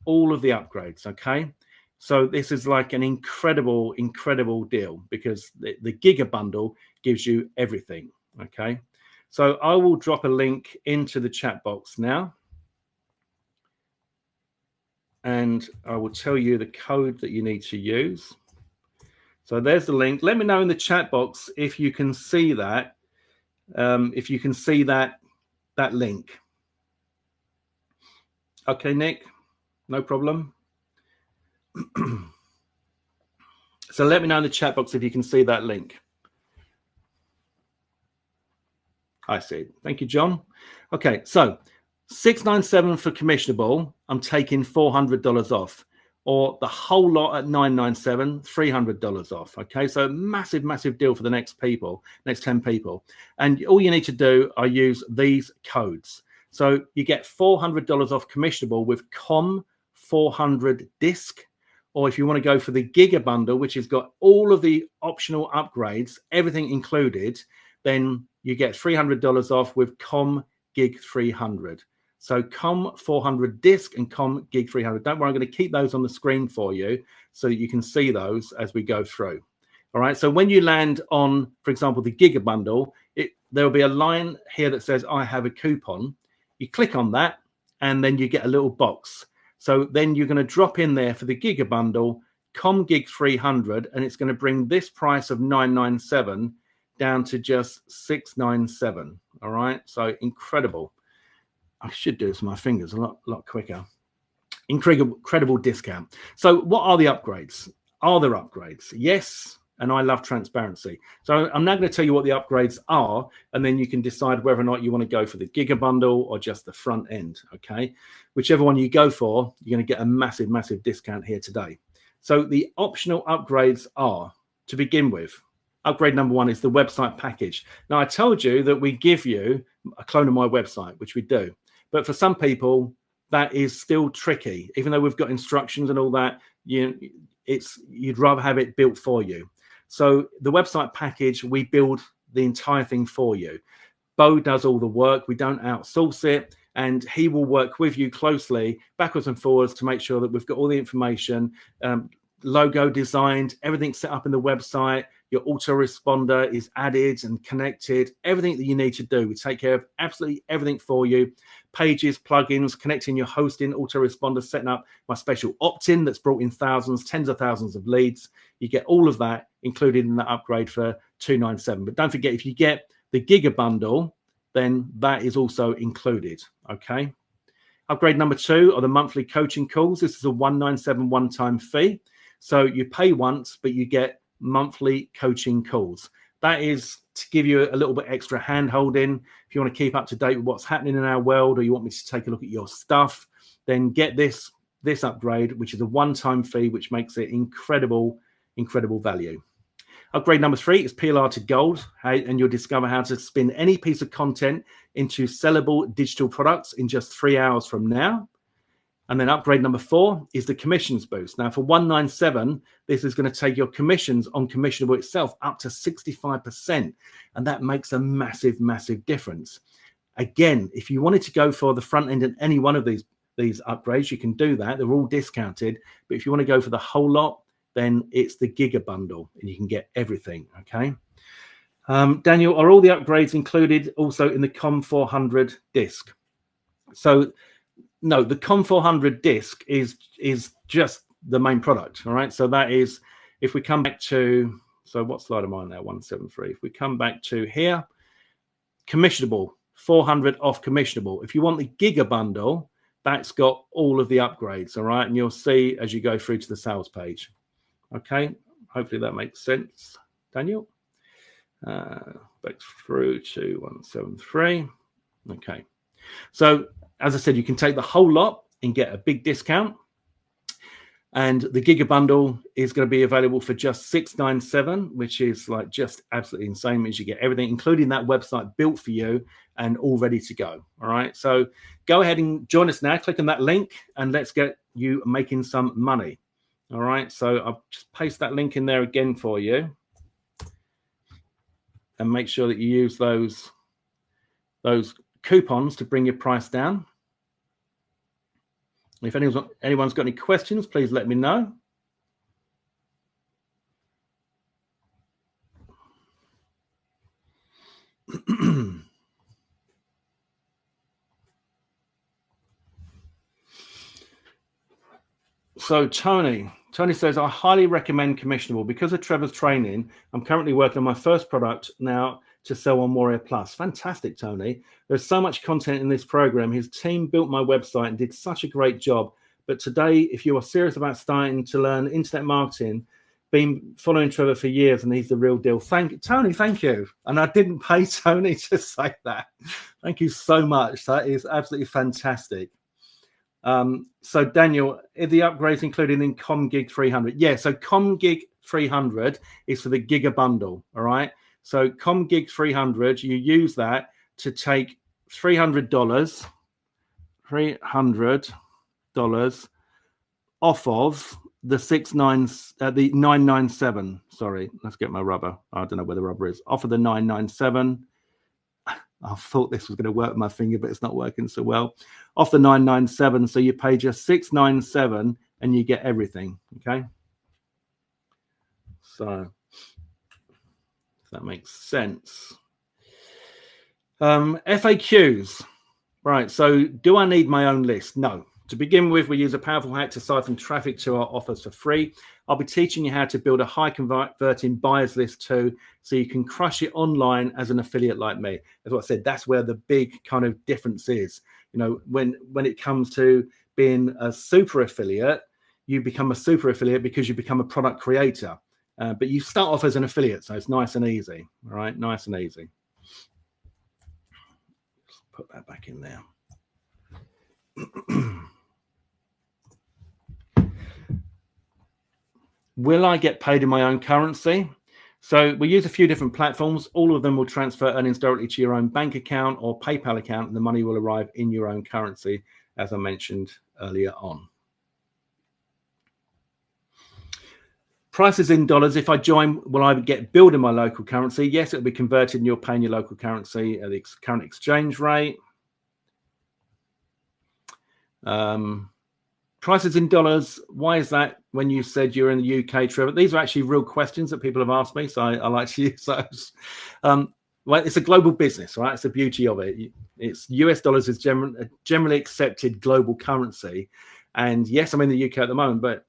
All of the upgrades, okay? So this is like an incredible, incredible deal because the Giga Bundle gives you everything, okay? So I will drop a link into the chat box now. And I will tell you the code that you need to use. So there's the link. Let me know in the chat box if you can see that. If you can see that link. Okay, Nick, no problem. So let me know in the chat box if you can see that link. I see. Thank you, John. Okay, so 697 for commissionable, I'm taking $400 off, or the whole lot at 997, $300 off. Okay, so massive, massive deal for the next 10 people. And all you need to do are use these codes. So you get $400 off commissionable with COM 400 disc, or if you want to go for the Giga Bundle, which has got all of the optional upgrades, everything included, then you get $300 off with COM Gig 300. So COM 400 disc and COM Gig 300. Don't worry, I'm going to keep those on the screen for you so that you can see those as we go through. All right, so when you land on, for example, the Giga Bundle, there will be a line here that says, I have a coupon. You click on that, and then you get a little box. So then you're going to drop in there for the Giga Bundle, COM Gig 300, and it's going to bring this price of $997 down to just $697. All right, so incredible. I should do this with my fingers a lot quicker. Incredible discount. So what are the upgrades? Are there upgrades? Yes, and I love transparency. So I'm now going to tell you what the upgrades are, and then you can decide whether or not you want to go for the Giga Bundle or just the front end, okay? Whichever one you go for, you're going to get a massive, massive discount here today. So the optional upgrades are, to begin with, upgrade number one is the website package. Now, I told you that we give you a clone of my website, which we do. But for some people, that is still tricky. Even though we've got instructions and all that, you'd rather have it built for you. So the website package, we build the entire thing for you. Bo does all the work. We don't outsource it. And he will work with you closely, backwards and forwards, to make sure that we've got all the information, logo designed, everything set up in the website. Your autoresponder is added and connected. Everything that you need to do, we take care of absolutely everything for you. Pages, plugins, connecting your hosting, autoresponder, setting up my special opt-in that's brought in thousands, tens of thousands of leads. You get all of that included in that upgrade for $297. But don't forget, if you get the Giga Bundle, then that is also included, okay? Upgrade number two are the monthly coaching calls. This is a $197 one-time fee. So you pay once, but you get monthly coaching calls. That is to give you a little bit extra hand-holding. If you want to keep up to date with what's happening in our world, or you want me to take a look at your stuff, then get this upgrade, which is a one-time fee, which makes it incredible value. Upgrade number three is PLR to Gold, and you'll discover how to spin any piece of content into sellable digital products in just 3 hours from now. And then upgrade number 4 is the commissions boost. Now for $197, this is going to take your commissions on commissionable itself up to 65%. And that makes a massive, massive difference. Again, if you wanted to go for the front end in any one of these upgrades, you can do that. They're all discounted. But if you want to go for the whole lot, then it's the Giga bundle and you can get everything. Okay. Daniel, are all the upgrades included also in the COM400 disc? So no, the COM400 disc is just the main product. All right. So that is, if we come back to, so what slide am I on now? 173. If we come back to here, commissionable, 400 off commissionable. If you want the Giga bundle, that's got all of the upgrades. All right. And you'll see as you go through to the sales page. Okay. Hopefully that makes sense, Daniel. Back through to 173. Okay. So as I said, you can take the whole lot and get a big discount. And the Giga bundle is going to be available for just $697, which is like just absolutely insane. It means you get everything, including that website built for you and all ready to go. All right. So go ahead and join us now. Click on that link and let's get you making some money. All right. So I'll just paste that link in there again for you. And make sure that you use those coupons to bring your price down. If anyone's got any questions, please let me know. So Tony says, I highly recommend commissionable. Because of Trevor's training, I'm currently working on my first product now to sell on Warrior Plus. Fantastic, Tony. There's so much content in this program. His team built my website and did such a great job. But today, if you are serious about starting to learn internet marketing, been following Trevor for years and he's the real deal. Tony, thank you. And I didn't pay Tony to say that. Thank you so much. That is absolutely fantastic. So Daniel, are the upgrades included in ComGig 300? Yeah, so ComGig 300 is for the Giga bundle, all right? So ComGig 300, you use that to take $300 off of the 997. Sorry, let's get my rubber. I don't know where the rubber is. Off of the 997. I thought this was going to work with my finger, but it's not working so well. Off the 997, so you pay just $697 and you get everything. Okay. So if that makes sense. FAQs. Right. So do I need my own list? No. To begin with, we use a powerful hack to siphon traffic to our offers for free. I'll be teaching you how to build a high converting buyers list too, so you can crush it online as an affiliate like me. As what I said, that's where the big kind of difference is. You know, when it comes to being a super affiliate, you become a super affiliate because you become a product creator. But you start off as an affiliate, so it's nice and easy. All right, nice and easy. Just put that back in there. Will I get paid in my own currency? So we use a few different platforms. All of them will transfer earnings directly to your own bank account or PayPal account, and the money will arrive in your own currency, as I mentioned earlier on. Prices in dollars. If I join, will I get billed in my local currency? Yes, it'll be converted and you're paying your local currency at the current exchange rate. Prices in dollars. Why is that when you said you're in the UK, Trevor? These are actually real questions that people have asked me, so I like to use those. Well, it's a global business, right? It's the beauty of it. It's US dollars is generally accepted global currency. And yes, I'm in the UK at the moment, but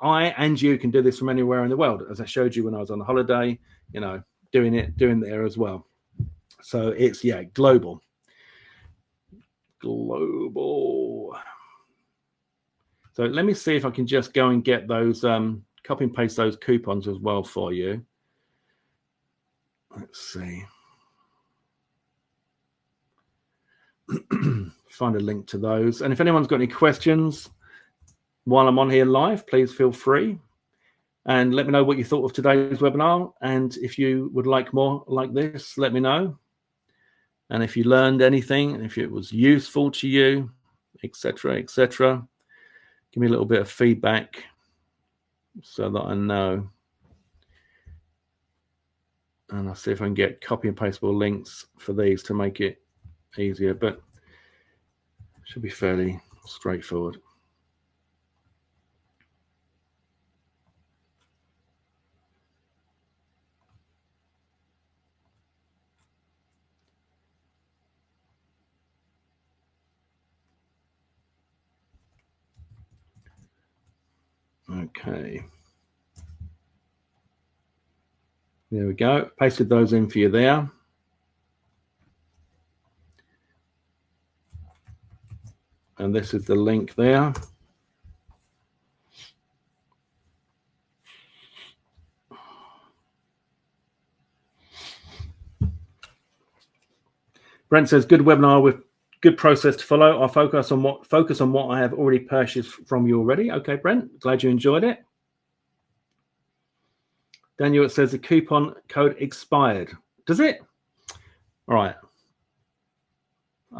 I and you can do this from anywhere in the world, as I showed you when I was on holiday, you know, doing there as well. So it's, yeah, global. So let me see if I can just go and get those, copy and paste those coupons as well for you. Let's see. Find a link to those. And if anyone's got any questions while I'm on here live, please feel free. And let me know what you thought of today's webinar. And if you would like more like this, let me know. And if you learned anything, and if it was useful to you, etc., etc. Give me a little bit of feedback so that I know. And I'll see if I can get copy and pastable links for these to make it easier, but it should be fairly straightforward. Okay. There we go. Pasted those in for you there. And this is the link there. Brent says, good webinar with good process to follow. I'll focus on what I have already purchased from you already. Okay, Brent, glad you enjoyed it. Daniel, it says the coupon code expired. Does it? All right.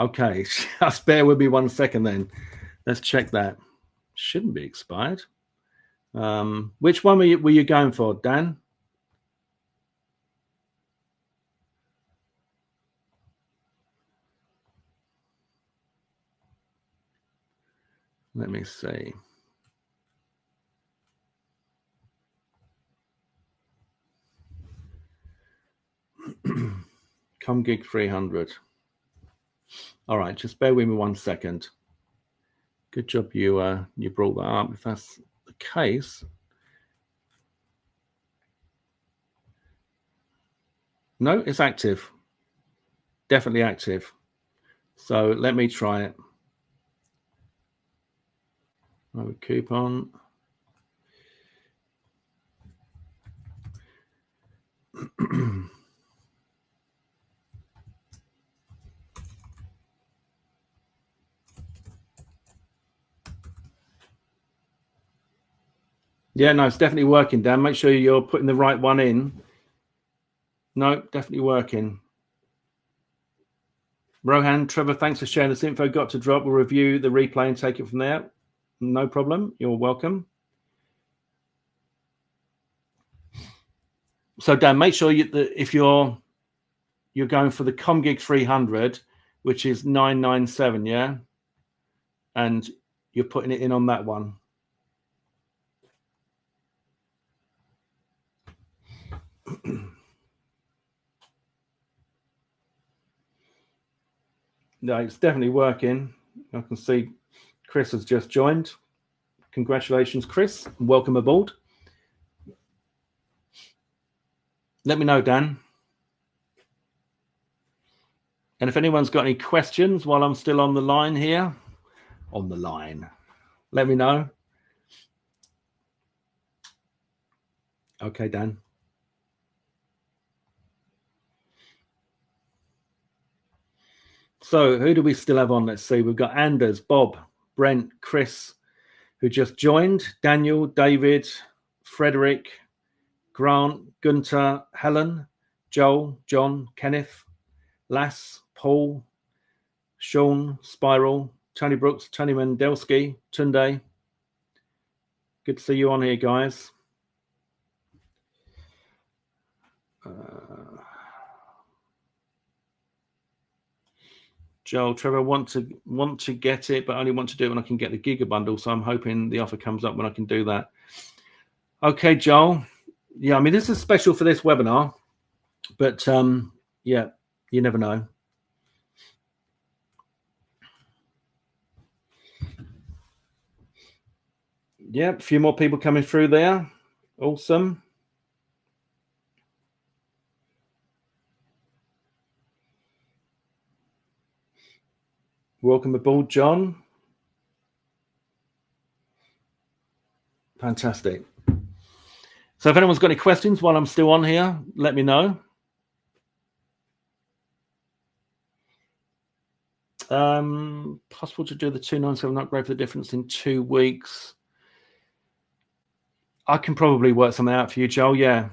Okay, just bear with me 1 second then. Let's check that. Shouldn't be expired. Which one were you going for, Dan? Let me see. ComGig 300. All right, just bear with me 1 second. Good job you brought that up. If that's the case, no, it's active. Definitely active. So let me try it. Oh, coupon. Yeah, no, it's definitely working, Dan. Make sure you're putting the right one in. No, definitely working. Rohan, Trevor, thanks for sharing this info. Got to drop. We'll review the replay and take it from there. No problem. You're welcome. So, Dan, make sure if you're going for the ComGig 300, which is 997, yeah, and you're putting it in on that one. No, it's definitely working. I can see Chris has just joined. Congratulations, Chris. Welcome aboard. Let me know, Dan. And if anyone's got any questions while I'm still on the line here, let me know. Okay, Dan. So who do we still have on? Let's see. We've got Anders, Bob, Brent, Chris, who just joined, Daniel, David, Frederick, Grant, Gunter, Helen, Joel, John, Kenneth, Lass, Paul, Sean, Spiral, Tony Brooks, Tony Mendelski, Tunde. Good to see you on here, guys. Joel, Trevor, want to get it, but only want to do it when I can get the Giga bundle. So I'm hoping the offer comes up when I can do that. Okay, Joel. Yeah, I mean, this is special for this webinar, but yeah, you never know. Yeah, a few more people coming through there. Awesome. Welcome aboard, John. Fantastic. So if anyone's got any questions while I'm still on here, let me know. Possible to do the 297 upgrade for the difference in 2 weeks. I can probably work something out for you, Joel. Yeah.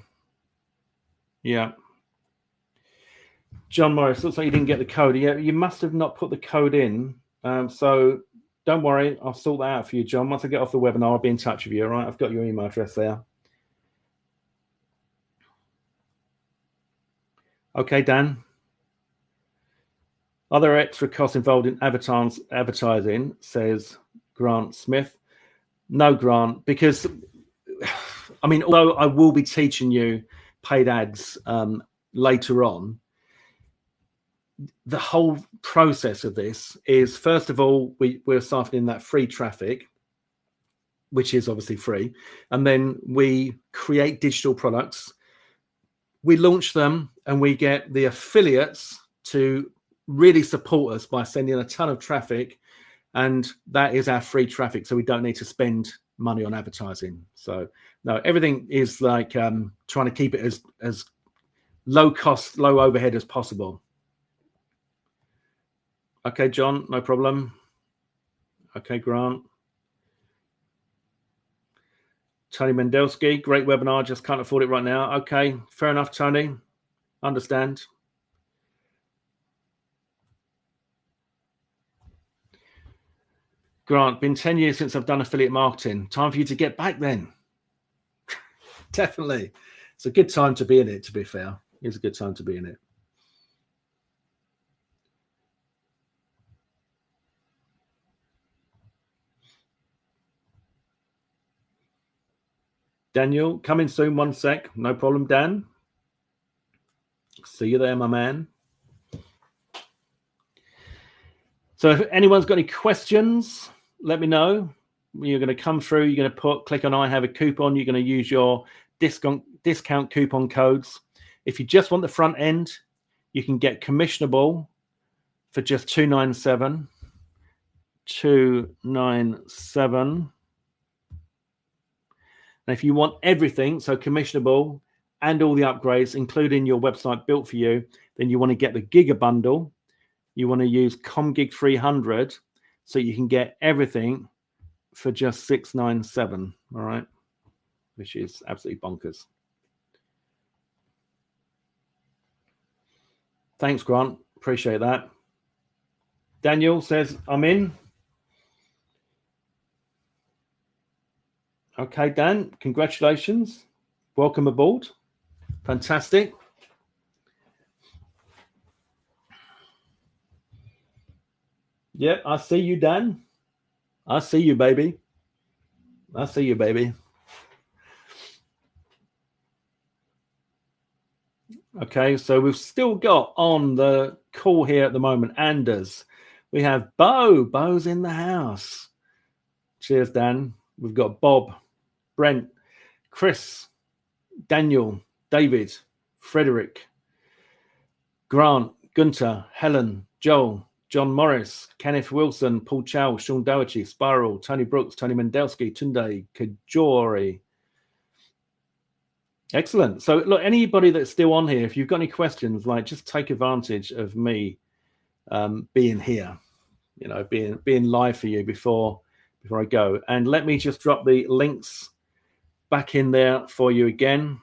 John Morris, looks like you didn't get the code. Yeah, you must have not put the code in. So Don't worry. I'll sort that out for you, John. Once I get off the webinar, I'll be in touch with you. All right. I've got your email address there. Okay, Dan. Are there extra costs involved in advertising, says Grant Smith? No, Grant, because, I mean, although I will be teaching you paid ads later on, the whole process of this is, first of all, we're siphoning that free traffic, which is obviously free, and then we create digital products, we launch them, and we get the affiliates to really support us by sending a ton of traffic, and that is our free traffic, so we don't need to spend money on advertising. So no, everything is like trying to keep it as low cost, low overhead as possible. Okay, John, no problem. Okay, Grant. Tony Mendelski, great webinar, just can't afford it right now. Okay, fair enough, Tony. Understand. Grant, been 10 years since I've done affiliate marketing. Time for you to get back then. Definitely. It's a good time to be in it, to be fair. It's a good time to be in it. Daniel, coming soon, 1 sec. No problem, Dan. See you there, my man. So if anyone's got any questions, let me know. You're going to come through, you're going to click on I have a coupon, you're going to use your discount coupon codes. If you just want the front end, you can get commissionable for just $297. $297. And if you want everything, so commissionable and all the upgrades, including your website built for you, then you want to get the Giga bundle. You want to use ComGig 300, so you can get everything for just $697. All right, which is absolutely bonkers. Thanks, Grant. Appreciate that. Daniel says, I'm in. Okay, Dan, congratulations. Welcome aboard. Fantastic. Yep, I see you, Dan. I see you, baby. I see you, baby. Okay, so we've still got on the call here at the moment, Anders. We have Bo. Bo's in the house. Cheers, Dan. We've got Bob, Brent, Chris, Daniel, David, Frederick, Grant, Gunter, Helen, Joel, John Morris, Kenneth Wilson, Paul Chow, Sean Doherty, Spiral, Tony Brooks, Tony Mendelski, Tunde, Kajori. Excellent. So look, anybody that's still on here, if you've got any questions, like just take advantage of me being here, you know, being live for you before I go. And let me just drop the links back in there for you again.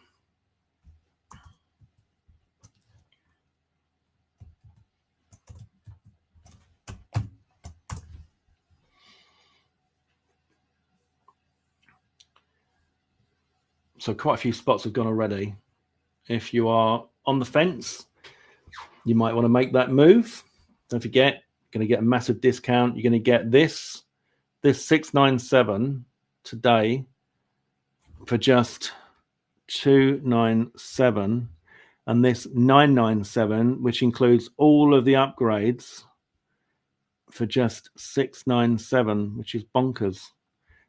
So quite a few spots have gone already. If you are on the fence, you might want to make that move. Don't forget, you're going to get a massive discount. You're going to get this $697 today for just $297, and this $997, which includes all of the upgrades, for just $697, which is bonkers,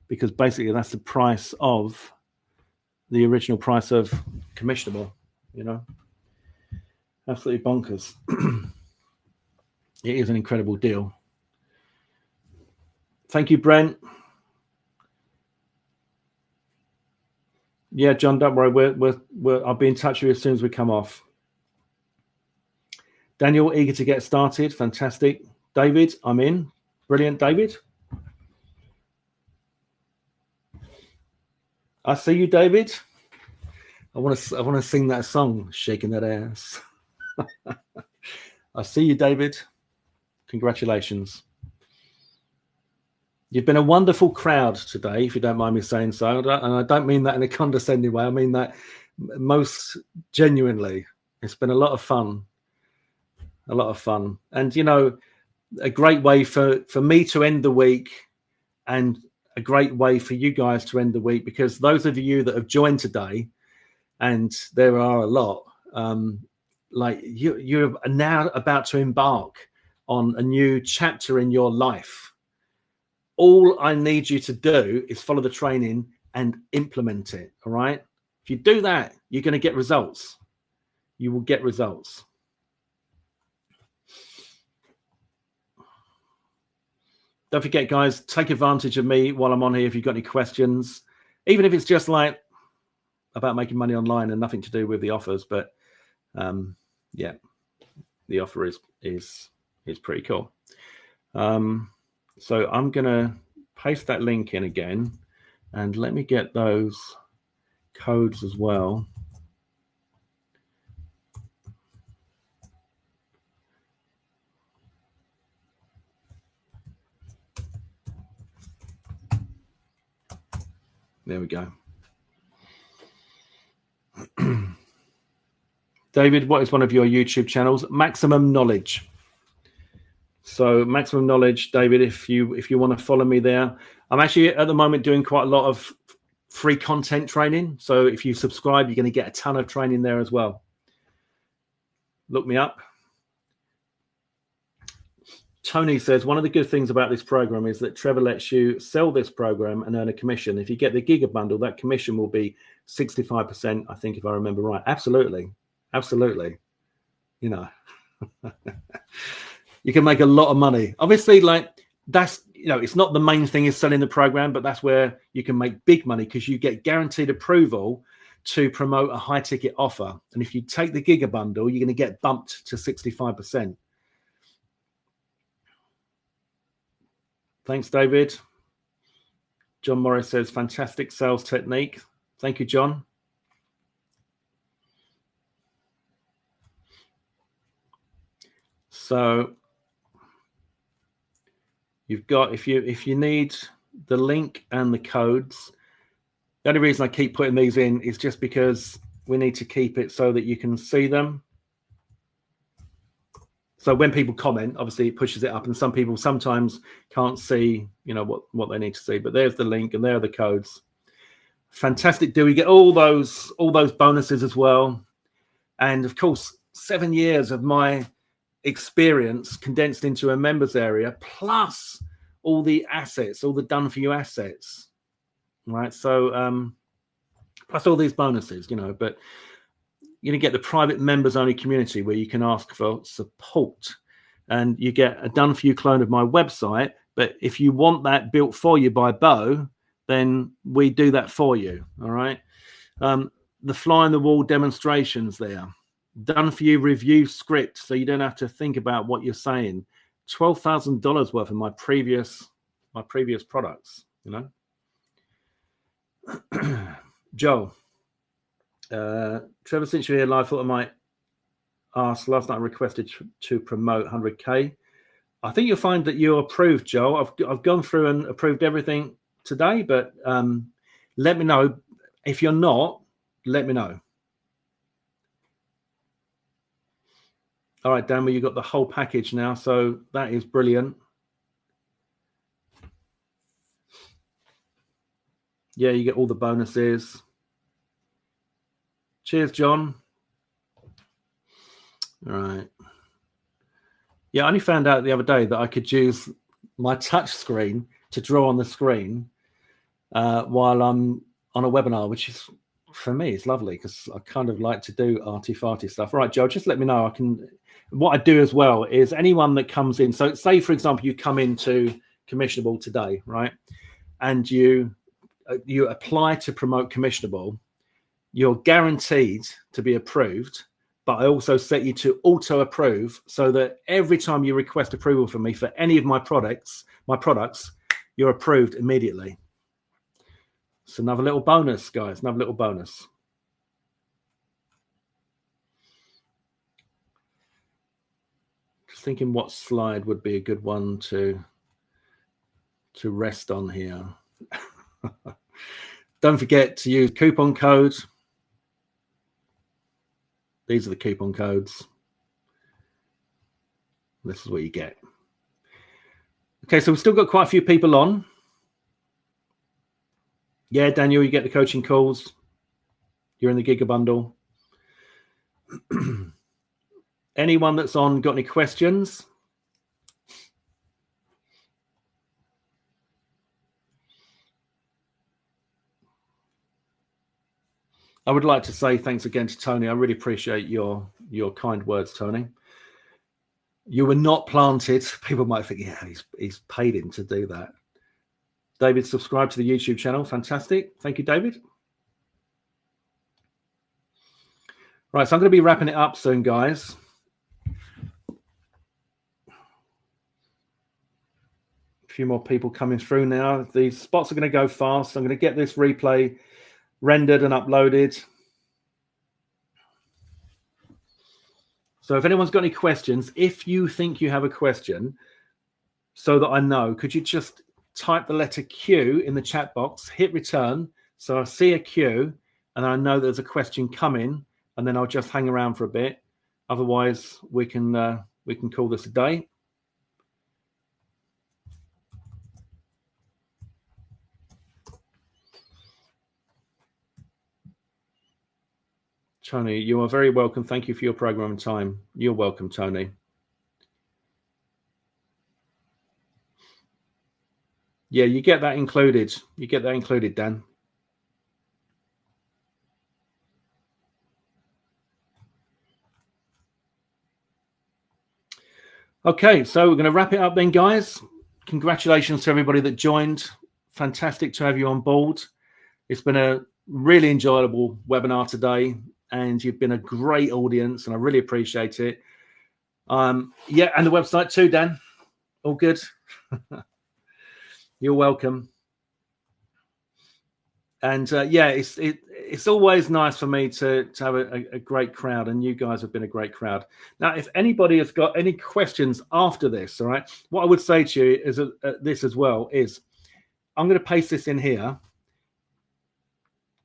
because basically that's the price of the original price of commissionable, you know. Absolutely bonkers. It is an incredible deal. Thank you, Brent. Yeah, John, don't worry. I'll be in touch with you as soon as we come off. Daniel, eager to get started. Fantastic. David, I'm in. Brilliant, David. I see you, David. I want to sing that song, Shaking That Ass. I see you, David. Congratulations. You've been a wonderful crowd today, if you don't mind me saying so. And I don't mean that in a condescending way. I mean that most genuinely. It's been a lot of fun. A lot of fun. And, you know, a great way for me to end the week, and a great way for you guys to end the week, because those of you that have joined today, and there are a lot, like you're now about to embark on a new chapter in your life. All I need you to do is follow the training and implement it. All right. If you do that, you're going to get results. You will get results. Don't forget, guys, take advantage of me while I'm on here. If you've got any questions, even if it's just like about making money online and nothing to do with the offers, but yeah, the offer is pretty cool. So I'm gonna paste that link in again, and let me get those codes as well. There we go. David, what is one of your YouTube channels? Maximum Knowledge. So Maximum Knowledge, David, if you want to follow me there. I'm actually at the moment doing quite a lot of free content training. So if you subscribe, you're going to get a ton of training there as well. Look me up. Tony says, one of the good things about this program is that Trevor lets you sell this program and earn a commission. If you get the Giga bundle, that commission will be 65%, I think, if I remember right. Absolutely. Absolutely. You know, you can make a lot of money. Obviously, like that's, you know, it's not the main thing is selling the program, but that's where you can make big money, because you get guaranteed approval to promote a high ticket offer. And if you take the Giga bundle, you're going to get bumped to 65%. Thanks, David. John Morris says, fantastic sales technique. Thank you, John. So you've got, if you need the link and the codes, the only reason I keep putting these in is just because we need to keep it so that you can see them. So when people comment, obviously it pushes it up, and some people sometimes can't see, you know, what they need to see. But there's the link, and there are the codes. Fantastic deal. You get all those bonuses as well, and of course 7 years of my experience condensed into a members area, plus all the assets, all the done for you assets, right? So plus all these bonuses, you know. But you're going to get the private members only community where you can ask for support, and you get a done for you clone of my website. But if you want that built for you by Bo, then we do that for you. All right. The fly on the wall demonstrations there, done for you review script, so you don't have to think about what you're saying. $12,000 worth of my previous products, you know. Joe. Trevor, since you're here live, I thought I might ask. Last night I requested to promote 100K. I think you'll find that you're approved, Joe. I've gone through and approved everything today, but let me know. If you're not, let me know. All right, Dan, well, you've got the whole package now, so that is brilliant. Yeah, you get all the bonuses. Cheers, John. All right. Yeah, I only found out the other day that I could use my touch screen to draw on the screen while I'm on a webinar, which is, for me, it's lovely, because I kind of like to do arty-farty stuff. All right, Joe, just let me know. What I do as well is anyone that comes in, so say, for example, you come into Commissionable today, right? And you apply to promote Commissionable, you're guaranteed to be approved, but I also set you to auto approve, so that every time you request approval from me for any of my products, you're approved immediately. It's another little bonus, guys, another little bonus. Just thinking what slide would be a good one to to rest on here. Don't forget to use coupon code. These are the coupon codes. This is what you get. Okay, so we've still got quite a few people on. Yeah, Daniel, you get the coaching calls. You're in the Giga bundle. Anyone that's on got any questions? I would like to say thanks again to Tony. I really appreciate your kind words, Tony. You were not planted. People might think, yeah, he's paid him to do that. David, subscribe to the YouTube channel. Fantastic. Thank you, David. Right, so I'm going to be wrapping it up soon, guys. A few more people coming through now. The spots are going to go fast. I'm going to get this replay rendered and uploaded. So if anyone's got any questions, if you think you have a question, so that I know, could you just type the letter Q in the chat box, hit return, so I see a Q and I know there's a question coming, and then I'll just hang around for a bit. Otherwise, we can call this a day. Tony, you are very welcome. Thank you for your program and time. You're welcome, Tony. Yeah, you get that included. You get that included, Dan. Okay, so we're going to wrap it up then, guys. Congratulations to everybody that joined. Fantastic to have you on board. It's been a really enjoyable webinar today, and you've been a great audience, and I really appreciate it. Yeah, and the website too, Dan. All good. You're welcome. And yeah, it's always nice for me to have a great crowd, and you guys have been a great crowd. Now, if anybody has got any questions after this, all right, what I would say to you is this as well is, I'm going to paste this in here.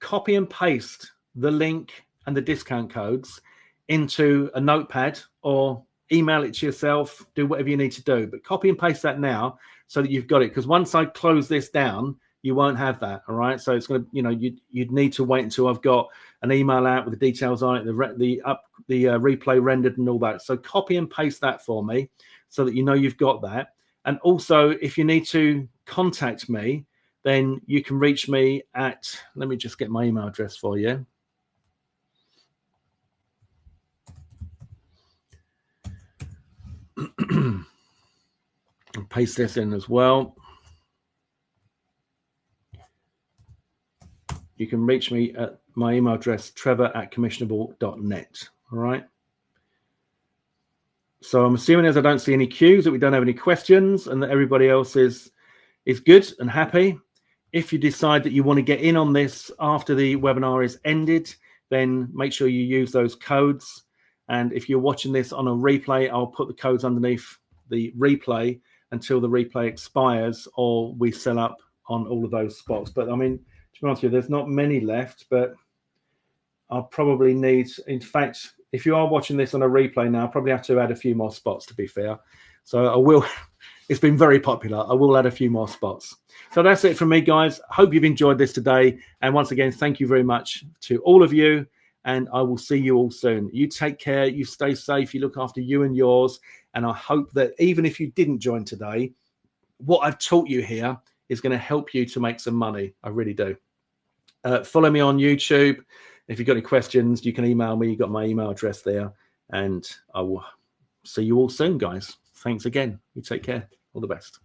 Copy and paste the link and the discount codes into a notepad or email it to yourself, do whatever you need to do. But copy and paste that now so that you've got it. Because once I close this down, you won't have that. All right. So it's going to, you know, you'd need to wait until I've got an email out with the details on it, the replay rendered and all that. So copy and paste that for me so that you know you've got that. And also, if you need to contact me, then you can reach me at, let me just get my email address for you. I'll paste this in as well. You can reach me at my email address, trevor@commissionable.net. All right. So I'm assuming, as I don't see any Qs, that we don't have any questions and that everybody else is good and happy. If you decide that you want to get in on this after the webinar is ended, then make sure you use those codes. And if you're watching this on a replay, I'll put the codes underneath the replay until the replay expires or we sell up on all of those spots. But I mean, to be honest with you, there's not many left, but I'll probably need, in fact, if you are watching this on a replay now, I'll probably have to add a few more spots, to be fair. So I will, it's been very popular. I will add a few more spots. So that's it from me, guys. Hope you've enjoyed this today. And once again, thank you very much to all of you. And I will see you all soon. You take care. You stay safe. You look after you and yours. And I hope that even if you didn't join today, what I've taught you here is going to help you to make some money. I really do. Follow me on YouTube. If you've got any questions, you can email me. You've got my email address there. And I will see you all soon, guys. Thanks again. You take care. All the best.